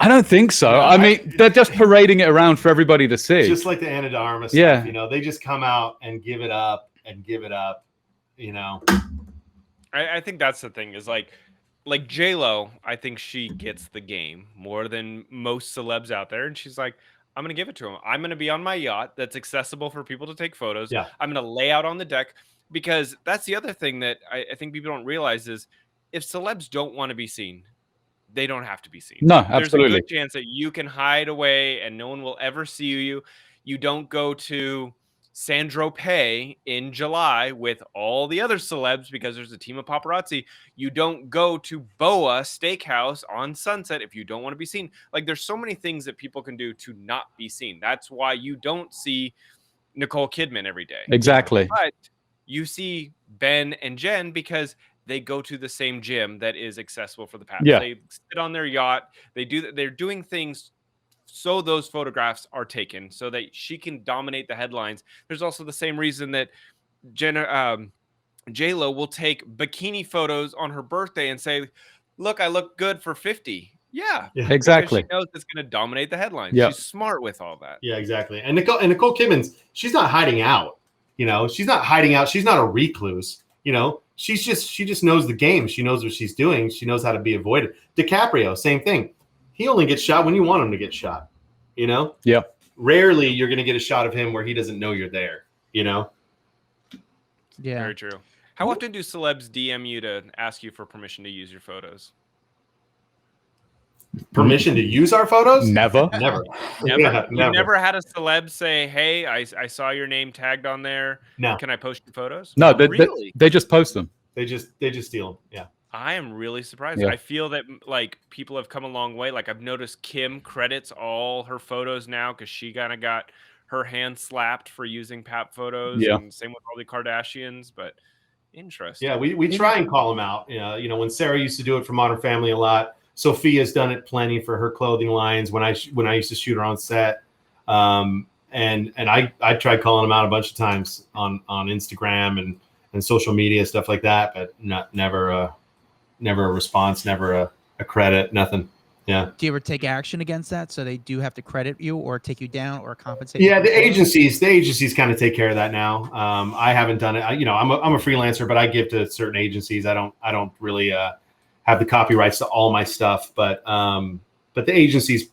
I don't think so. No, I mean, they're just parading it around for everybody to see. Just like the Anna de Armas Yeah. stuff, you know, they just come out and give it up, you know. I think that's the thing is like J-Lo, I think she gets the game more than most celebs out there. And she's like, I'm going to give it to him. I'm going to be on my yacht that's accessible for people to take photos. Yeah. I'm going to lay out on the deck because that's the other thing that I think people don't realize is if celebs don't want to be seen, they don't have to be seen. No, absolutely. There's a good chance that you can hide away and no one will ever see you. You don't go to Saint-Tropez in July with all the other celebs because there's a team of paparazzi. You don't go to Boa Steakhouse on Sunset if you don't want to be seen. Like there's so many things that people can do to not be seen. That's why you don't see Nicole Kidman every day. Exactly. But you see Ben and Jen because they go to the same gym that is accessible for the paps. Yeah. They sit on their yacht. They're doing things so those photographs are taken so that she can dominate the headlines. There's also the same reason that J-Lo will take bikini photos on her birthday and say, look, I look good for 50. Yeah, exactly. She knows it's going to dominate the headlines. Yep. She's smart with all that. Yeah, exactly. And Nicole Kidman's, she's not hiding out. You know, she's not hiding out. She's not a recluse. You know, she just knows the game. She knows what she's doing. She knows how to be avoided. DiCaprio, same thing. He only gets shot when you want him to get shot. You know? Yeah. Rarely you're going to get a shot of him where he doesn't know you're there. You know? Yeah. Very true. How often do celebs DM you to ask you for permission to use your photos? Permission to use our photos? Never. Never. Never. Yeah, You've never had a celeb say, "Hey, I saw your name tagged on there. No. Can I post your photos?" No, Really? they just post them. They just steal them. Yeah. I am really surprised. Yeah. I feel that like people have come a long way. Like I've noticed Kim credits all her photos now because she kind of got her hand slapped for using pap photos. Yeah. And same with all the Kardashians. But interesting. Yeah, we try and call them out. You know, when Sarah used to do it for Modern Family a lot, Sophia's done it plenty for her clothing lines when I used to shoot her on set. And I tried calling them out a bunch of times on Instagram and social media, stuff like that, but never a response, never a credit, nothing. Yeah. Do you ever take action against that? So they do have to credit you or take you down or compensate? Yeah, you? the agencies kind of take care of that now. I haven't done it. I'm a freelancer, but I give to certain agencies. I don't really have the copyrights to all my stuff, but the agencies,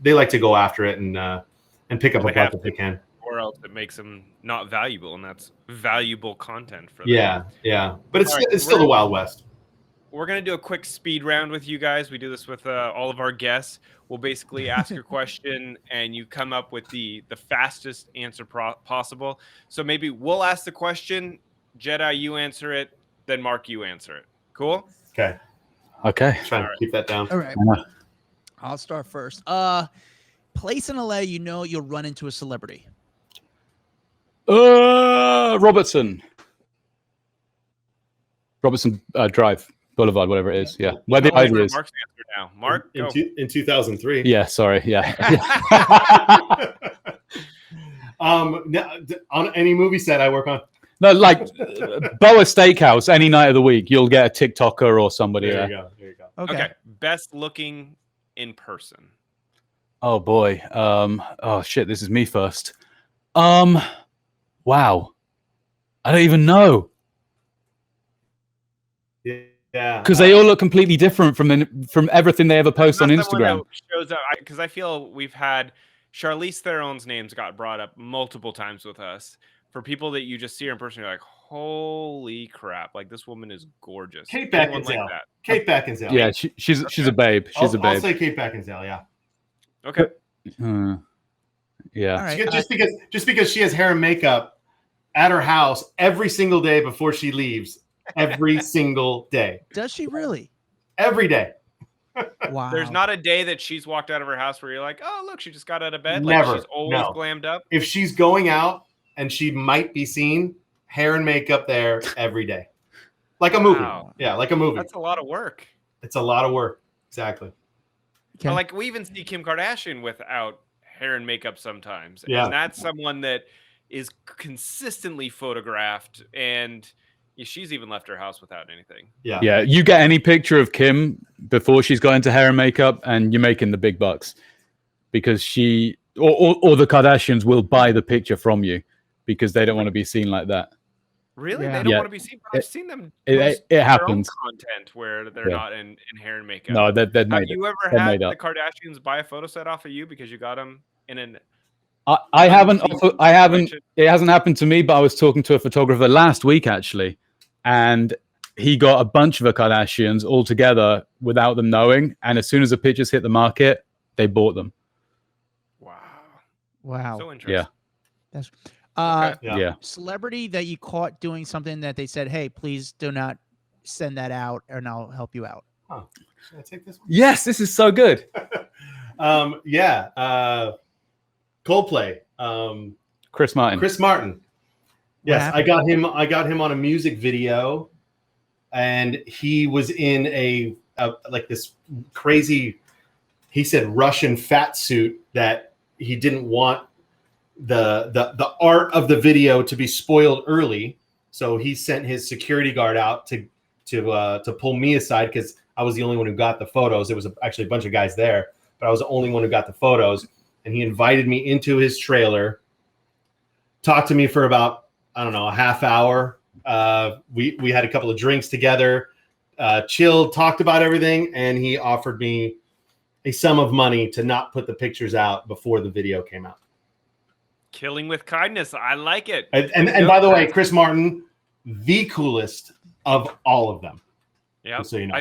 they like to go after it and pick up a buck if they can. Or else it makes them not valuable, and that's valuable content for them. Yeah. But it's All right, it's still the Wild West. We're going to do a quick speed round with you guys. We do this with all of our guests. We'll basically ask your question, and you come up with the fastest answer possible. So maybe we'll ask the question, Jedi, you answer it, then Mark, you answer it. Cool? Okay. Try and keep that down. All right. I'll start first. Place in LA, you'll run into a celebrity. Robertson Drive. Boulevard, whatever it is. Yeah. Where the Ivy is. Mark's answer now. Mark, go. In 2003. Yeah, sorry. Yeah. On any movie set I work on. No, like Boa Steakhouse, any night of the week, you'll get a TikToker or somebody. There you go. Okay. Best looking in person. Oh boy. Oh shit, this is me first. Wow. I don't even know. Yeah. Because they all look completely different from everything they ever post on Instagram. Shows up because I feel we've had Charlize Theron's names got brought up multiple times with us. For people that you just see her in person, you're like, holy crap! Like this woman is gorgeous. Kate Beckinsale. Like Kate Beckinsale. Yeah, she's a babe. She's a babe. I'll say Kate Beckinsale. Yeah. Okay. Yeah. All right. Just because she has hair and makeup at her house every single day before she leaves. Every single day. Does she really? Every day. Wow. There's not a day that she's walked out of her house where you're like, oh, look, she just got out of bed. Never. Like she's always glammed up. If she's going out and she might be seen, hair and makeup there every day. Like a movie. Wow. Yeah, like a movie. That's a lot of work. It's a lot of work. Exactly. Okay. But like we even see Kim Kardashian without hair and makeup sometimes. Yeah. And that's someone that is consistently photographed, and she's even left her house without anything. Yeah. Yeah. You get any picture of Kim before she's got into hair and makeup, and you're making the big bucks because she or the Kardashians will buy the picture from you because they don't want to be seen like that. Really? Yeah. They don't want to be seen. But I've seen them. It their own happens. content where they're not in hair and makeup. No, they're Have made you it. ever They're had made the up. Kardashians buy a photo set off of you because you got them in an? I haven't. It hasn't happened to me, but I was talking to a photographer last week actually, and he got a bunch of the Kardashians all together without them knowing. And as soon as the pictures hit the market, they bought them. Wow. So interesting. Yeah. That's Yeah. celebrity that you caught doing something that they said, hey, please do not send that out and I'll help you out. Oh, should I take this one? Yes, this is so good. Coldplay. Chris Martin. Chris Martin. Yes, What I got him on a music video, and he was in a like this crazy, he said Russian fat suit that he didn't want the art of the video to be spoiled early. So he sent his security guard out to pull me aside because I was the only one who got the photos. There was actually a bunch of guys there, but I was the only one who got the photos. And he invited me into his trailer, talked to me for about, I don't know, a half hour, We had a couple of drinks together, chilled, talked about everything, and he offered me a sum of money to not put the pictures out before the video came out. Killing with kindness. I like it. And by the way, Chris Martin, the coolest of all of them. Yeah. So you know.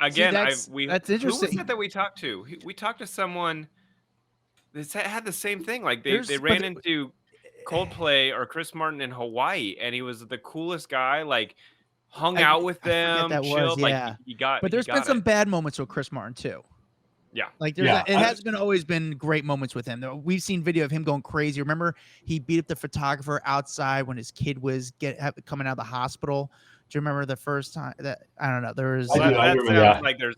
Again, that's interesting. Who was it that we talked to? We talked to someone that had the same thing. Like they ran into Coldplay or Chris Martin in Hawaii, and he was the coolest guy. Like hung out with them, chilled. Yeah. Like but there's been some bad moments with Chris Martin too. Yeah. Like it has always been great moments with him. We've seen video of him going crazy. Remember, he beat up the photographer outside when his kid was coming out of the hospital. Do you remember the first time that I don't know? There was that sounds like there's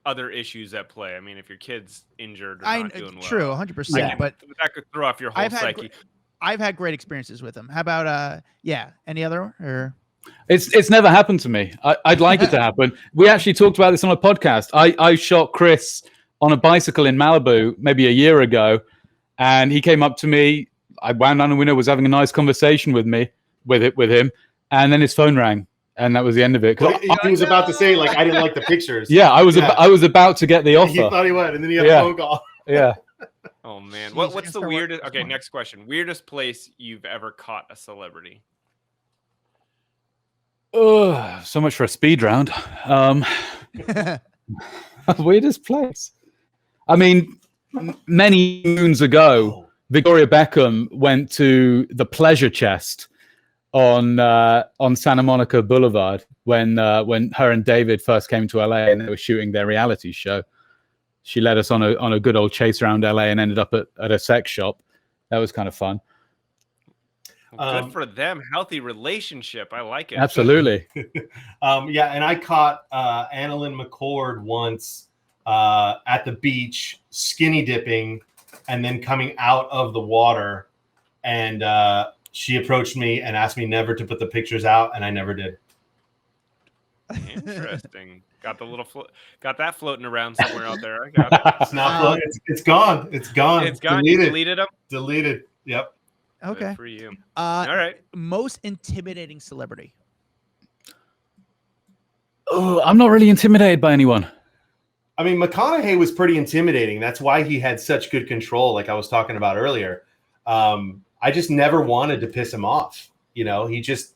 other issues at play. I mean, if your kid's injured or not doing well. True, 100%. But that could throw off your whole psyche. I've had great experiences with him. How about any other or It's never happened to me. I'd like it to happen. We actually talked about this on a podcast. I shot Chris on a bicycle in Malibu maybe a year ago, and he came up to me. I wound down the window, was having a nice conversation with him, and then his phone rang, and that was the end of it. Well, he was about to say, like, I didn't like the pictures. Yeah, I was about to get the offer. He thought he would, and then he had a phone call. Yeah. Oh man, what's the weirdest? Okay, next question. Weirdest place you've ever caught a celebrity? Oh, so much for a speed round. Weirdest place. I mean, many moons ago, Victoria Beckham went to the Pleasure Chest on Santa Monica Boulevard when her and David first came to LA and they were shooting their reality show. She led us on a good old chase around LA and ended up at a sex shop. That was kind of fun. Well, good for them. Healthy relationship. I like it. Absolutely. Yeah, and I caught Annalyn McCord once at the beach, skinny dipping, and then coming out of the water. And she approached me and asked me never to put the pictures out, and I never did. Interesting. Got that floating around somewhere out there. I got it. It's not floating. It's gone. It's gone. It's gone. Deleted them. Deleted. Yep. Okay. Good for you. All right. Most intimidating celebrity. Oh, I'm not really intimidated by anyone. I mean, McConaughey was pretty intimidating. That's why he had such good control, like I was talking about earlier. I just never wanted to piss him off. You know, he just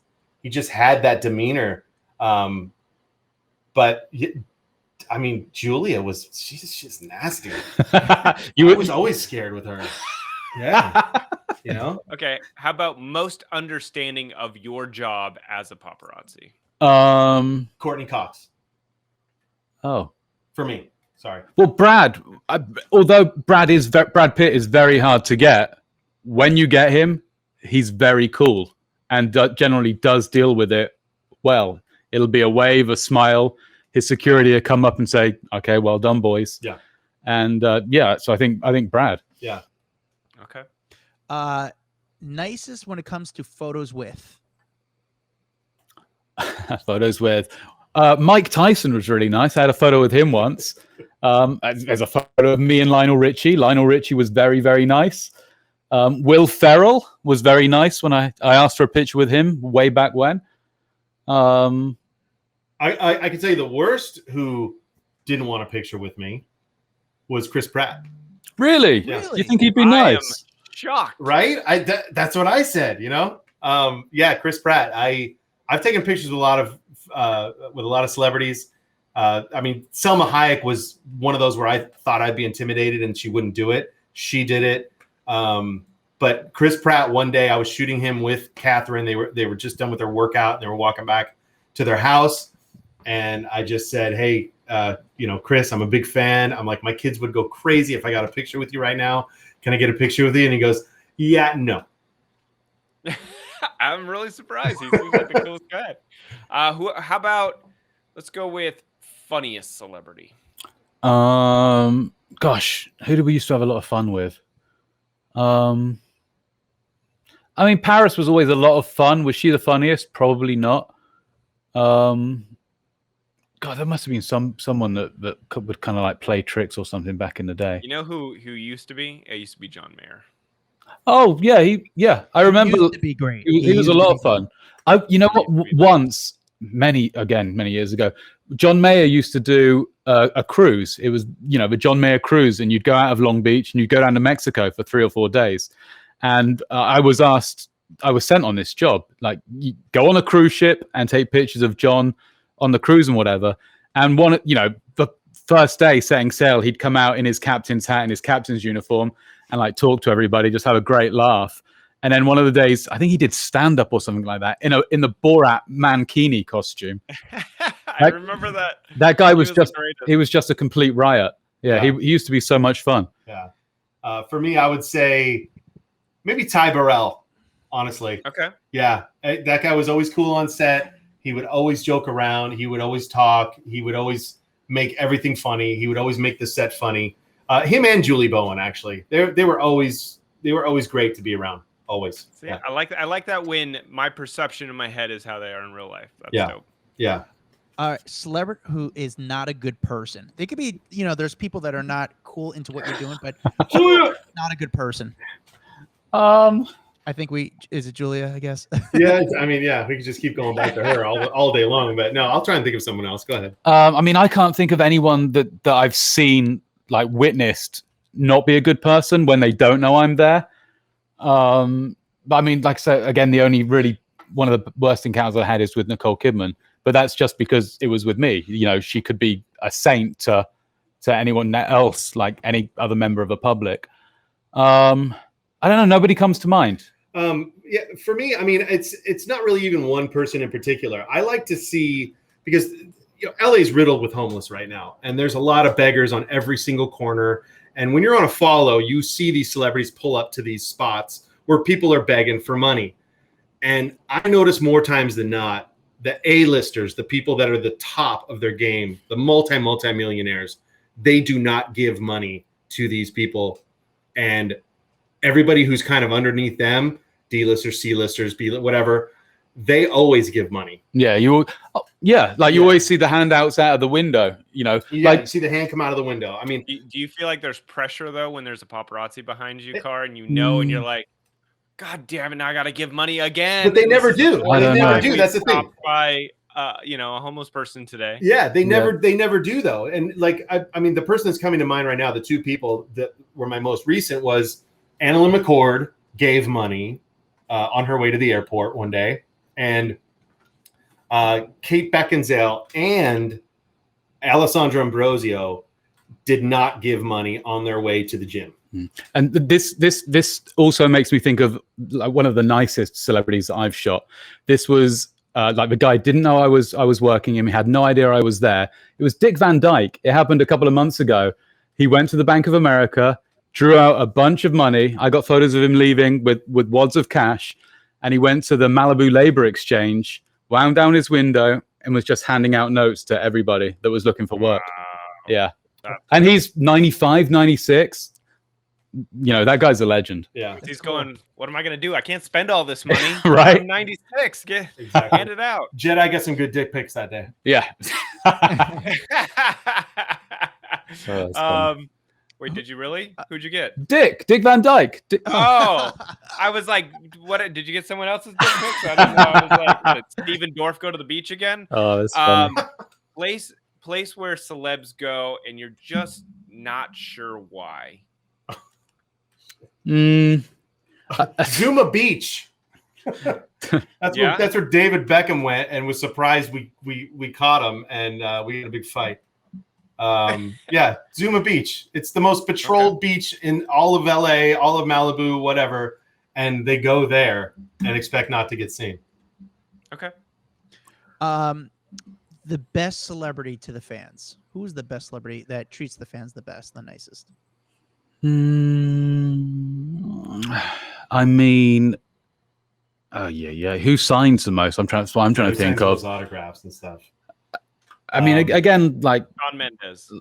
had that demeanor. But I mean, Julia she's nasty. I was always scared with her. Yeah. You know? Okay. How about most understanding of your job as a paparazzi? Courtney Cox. Oh. For me. Sorry. Well, Brad, although Brad Pitt is very hard to get, when you get him, he's very cool and generally does deal with it well. It'll be a wave, a smile. His security will come up and say, "Okay, well done, boys." Yeah. And so I think Brad. Yeah. Okay. Nicest when it comes to photos with. Photos with. Mike Tyson was really nice. I had a photo with him once. There's a photo of me and Lionel Richie. Lionel Richie was very, very nice. Will Ferrell was very nice when I asked for a picture with him way back when. I can tell you the worst who didn't want a picture with me was Chris Pratt. Really? Yeah. You think he'd be nice? I am shocked. Right? That's what I said, you know? Yeah, Chris Pratt. I've taken pictures with a lot of celebrities. I mean, Selma Hayek was one of those where I thought I'd be intimidated and she wouldn't do it. She did it. But Chris Pratt, one day I was shooting him with Catherine. They were just done with their workout. They were walking back to their house. And I just said, "Hey, Chris, I'm a big fan. I'm like, my kids would go crazy if I got a picture with you right now. Can I get a picture with you?" And he goes, "Yeah, no." I'm really surprised. He seems like the coolest guy. How about, let's go with funniest celebrity. Gosh, who did we used to have a lot of fun with? I mean, Paris was always a lot of fun. Was she the funniest? Probably not. God, there must have been someone that would kind of like play tricks or something back in the day. You know who used to be? It used to be John Mayer. Oh yeah, I remember. He used to be great. He was a lot of fun. You know what? Once, many years ago, John Mayer used to do a cruise. It was, the John Mayer cruise, and you'd go out of Long Beach and you'd go down to Mexico for 3 or 4 days. And I was sent on this job, like, you go on a cruise ship and take pictures of John on the cruise and whatever. And the first day setting sail, he'd come out in his captain's hat and his captain's uniform and like talk to everybody, just have a great laugh. And then one of the days, I think he did stand up or something like that in the Borat Mankini costume. I remember that. That guy was just a complete riot. Yeah. He used to be so much fun. Yeah. For me, I would say maybe Ty Burrell, honestly. Okay. Yeah. That guy was always cool on set. He would always joke around. He would always talk. He would always make everything funny. He would always make the set funny. Him and Julie Bowen, actually. They were always great to be around. Always. So, yeah. I like that when my perception in my head is how they are in real life. That's dope. Yeah. Celebrity who is not a good person. They could be, there's people that are not cool into what you're doing, but not a good person. I think is it Julia, I guess? Yeah. I mean, yeah, we could just keep going back to her all day long, but no, I'll try and think of someone else. Go ahead. I mean, I can't think of anyone that I've seen, like, witnessed not be a good person when they don't know I'm there. But I mean, like I said, again, the only really one of the worst encounters I had is with Nicole Kidman, but that's just because it was with me. She could be a saint to anyone else, like any other member of the public. I don't know. Nobody comes to mind. Yeah, for me, I mean, it's not really even one person in particular. I like to see, because LA's riddled with homeless right now, and there's a lot of beggars on every single corner. And when you're on a follow, you see these celebrities pull up to these spots where people are begging for money. And I notice more times than not, the A-listers, the people that are the top of their game, the multi-millionaires, they do not give money to these people. And everybody who's kind of underneath them, D-listers, C-listers, whatever, they always give money. Yeah, you always see the handouts out of the window. You see the hand come out of the window. I mean, do you feel like there's pressure though when there's a paparazzi behind you car and and you're like, God damn it, now I got to give money again? But they never do. They never do. That's the thing. By a homeless person today. Yeah, they never do though. And like, I mean, the person that's coming to mind right now, the two people that were my most recent was Annalyn McCord gave money on her way to the airport one day. And Kate Beckinsale and Alessandra Ambrosio did not give money on their way to the gym. And this also makes me think of like one of the nicest celebrities that I've shot. This was like the guy didn't know I was working him. He had no idea I was there. It was Dick Van Dyke. It happened a couple of months ago. He went to the Bank of America, drew out a bunch of money. I got photos of him leaving with wads of cash. And he went to the Malibu Labor Exchange, wound down his window, and was just handing out notes to everybody that was looking for work. Wow. Yeah. And he's 95, 96. That guy's a legend. Yeah. He's going, what am I going to do? I can't spend all this money. Right. I'm 96. Exactly. Hand it out. Jedi got some good dick pics that day. Yeah. Wait, did you really? Who'd you get? Dick Van Dyke. Oh, I was like, what? Did you get someone else's dick pics? I didn't know. I was like, did Steven Dorff go to the beach again? Oh, that's funny. Place where celebs go and you're just not sure why. Zuma Beach. That's where David Beckham went and was surprised we caught him, and we had a big fight. Zuma Beach. It's the most patrolled beach in all of LA, all of Malibu, whatever, and they go there and expect not to get seen. Okay. The best celebrity to the fans. Who is the best celebrity that treats the fans the best, the nicest? I mean, who signs the most? I'm trying to think of those autographs and stuff. I mean, again, like Shawn Mendes.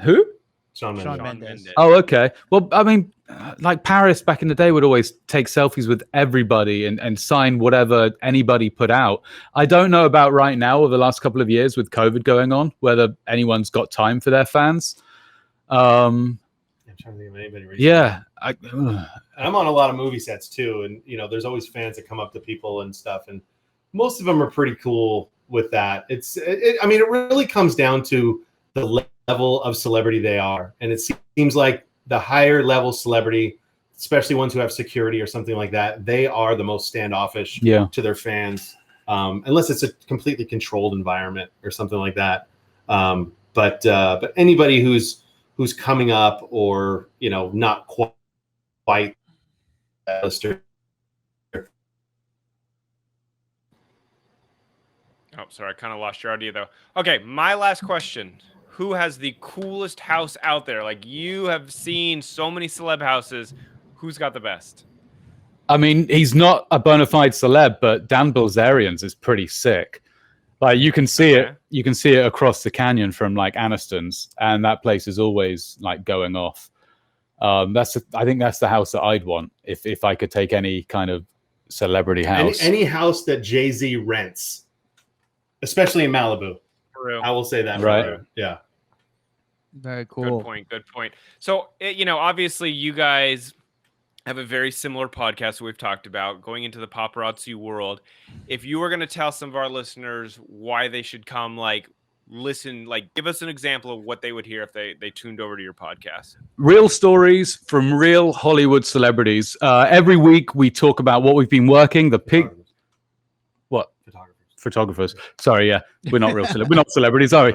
Who? Shawn Mendes. Oh, okay. Well, I mean, like Paris back in the day would always take selfies with everybody and sign whatever anybody put out. I don't know about right now or the last couple of years with COVID going on, whether anyone's got time for their fans. trying to think of anybody recently. Yeah. And I'm on a lot of movie sets too, and there's always fans that come up to people and stuff, and most of them are pretty cool with that. It really comes down to the level of celebrity they are, and it seems like the higher level celebrity, especially ones who have security or something like that, they are the most standoffish to their fans, unless it's a completely controlled environment or something like that. But anybody who's coming up or not quite lister. Oh, sorry, I kind of lost your audio though. Okay, my last question. Who has the coolest house out there? Like, you have seen so many celeb houses. Who's got the best? I mean, he's not a bona fide celeb, but Dan Bilzerian's is pretty sick. Like, you can see it. You can see it across the canyon from like Aniston's, and that place is always like going off. I think that's the house that I'd want if I could take any kind of celebrity house. Any house that Jay-Z rents, especially in Malibu. True. I will say that. Right. Yeah. Very cool. Good point. So, obviously you guys have a very similar podcast that we've talked about going into the paparazzi world. If you were going to tell some of our listeners why they should come, listen, give us an example of what they would hear if they tuned over to your podcast. Real stories from real Hollywood celebrities. Every week we talk about what we've been working. Photographers. Sorry, yeah, we're not real. We're not celebrities, are we?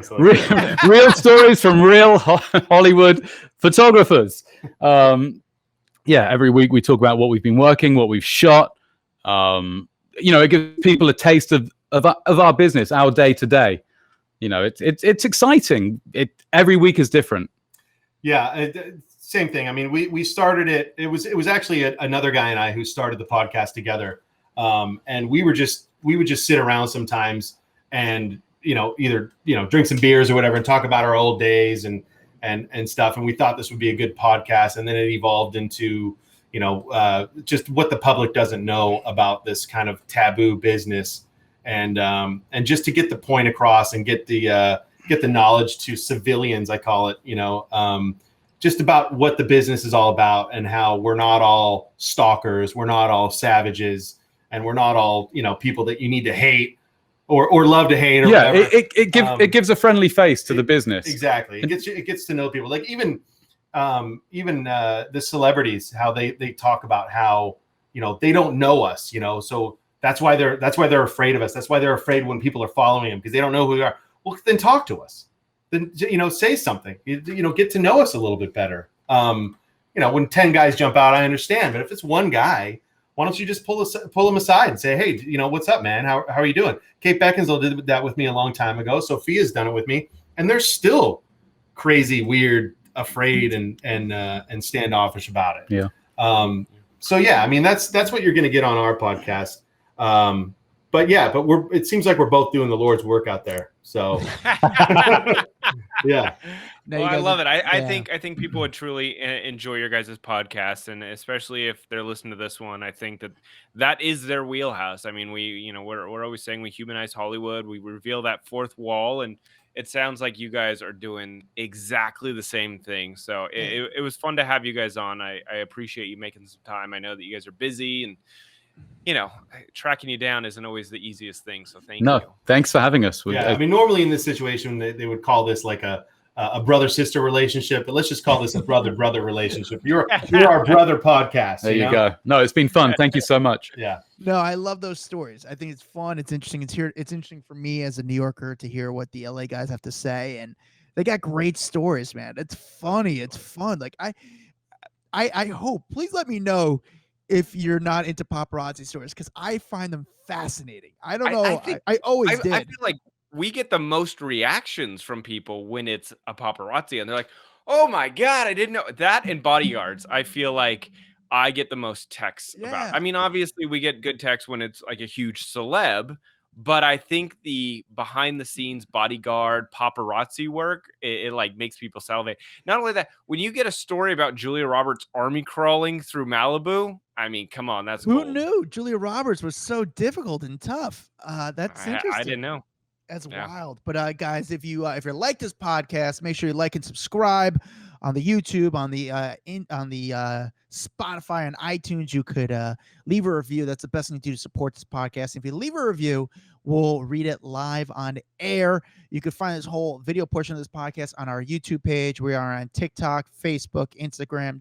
Real stories from real Hollywood photographers. Every week we talk about what we've been working, what we've shot. It gives people a taste of our business, our day to day. It's exciting. Every week is different. Yeah, same thing. I mean, we started it. It was actually another guy and I who started the podcast together, and we would just sit around sometimes and either drink some beers or whatever and talk about our old days and stuff. And we thought this would be a good podcast, and then it evolved into just what the public doesn't know about this kind of taboo business, and just to get the point across and get the knowledge to civilians, I call it, just about what the business is all about and how we're not all stalkers, we're not all savages, and we're not all people that you need to hate or love to hate. Or whatever. It gives a friendly face to the business. Exactly. It gets to know people. Like even the celebrities, how they talk about how they don't know us. So that's why they're afraid of us. That's why they're afraid when people are following them, because they don't know who we are. Well, then talk to us. Then say something. Get to know us a little bit better. When 10 guys jump out, I understand. But if it's one guy, why don't you just pull them aside and say, hey, what's up, man? How are you doing? Kate Beckinsale did that with me a long time ago. Sophia's done it with me, and they're still crazy, weird, afraid, and standoffish about it. Yeah. So yeah, I mean that's what you're going to get on our podcast. But it seems like we're both doing the Lord's work out there. So yeah. Well, I love it. I think people would truly enjoy your guys' podcast, and especially if they're listening to this one, I think that is their wheelhouse. I mean, we're always saying we humanize Hollywood, we reveal that fourth wall, and it sounds like you guys are doing exactly the same thing. So it was fun to have you guys on. I appreciate you making some time. I know that you guys are busy, and tracking you down isn't always the easiest thing. So thank you. Thanks for having us. I mean, normally in this situation, they would call this like a brother-sister relationship, but let's just call this a brother-brother relationship. You're our brother podcast. There you go. No, it's been fun. Thank you so much. Yeah. No, I love those stories. I think it's fun. It's interesting. It's interesting for me as a New Yorker to hear what the LA guys have to say, and they got great stories, man. It's funny. It's fun. Like I hope. Please let me know if you're not into paparazzi stories, because I find them fascinating. I don't know. I always did. I feel like we get the most reactions from people when it's a paparazzi, and they're like, "Oh my god, I didn't know that." In bodyguards, I feel like I get the most texts about. I mean, obviously, we get good texts when it's like a huge celeb, but I think the behind the scenes bodyguard paparazzi work, it like makes people salivate. Not only that, when you get a story about Julia Roberts army crawling through Malibu, I mean, come on, that's who gold. knew Julia Roberts was so difficult and tough. That's interesting. I didn't know. That's Yeah. wild. But guys, if you like this podcast, make sure you like and subscribe on the YouTube, on the Spotify and iTunes. You could leave a review. That's the best thing to do to support this podcast. If you leave a review, we'll read it live on air. You can find this whole video portion of this podcast on our YouTube page. We are on TikTok, Facebook, Instagram,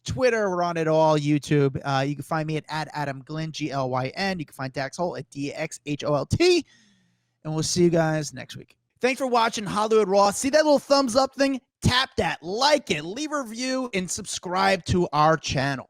Twitter. We're on it all. YouTube. You can find me at Adam Glyn, Glyn. You can find Dax Holt at DXHOLT. And we'll see you guys next week. Thanks for watching Hollywood Raw. See that little thumbs up thing? Tap that, like it, leave a review, and subscribe to our channel.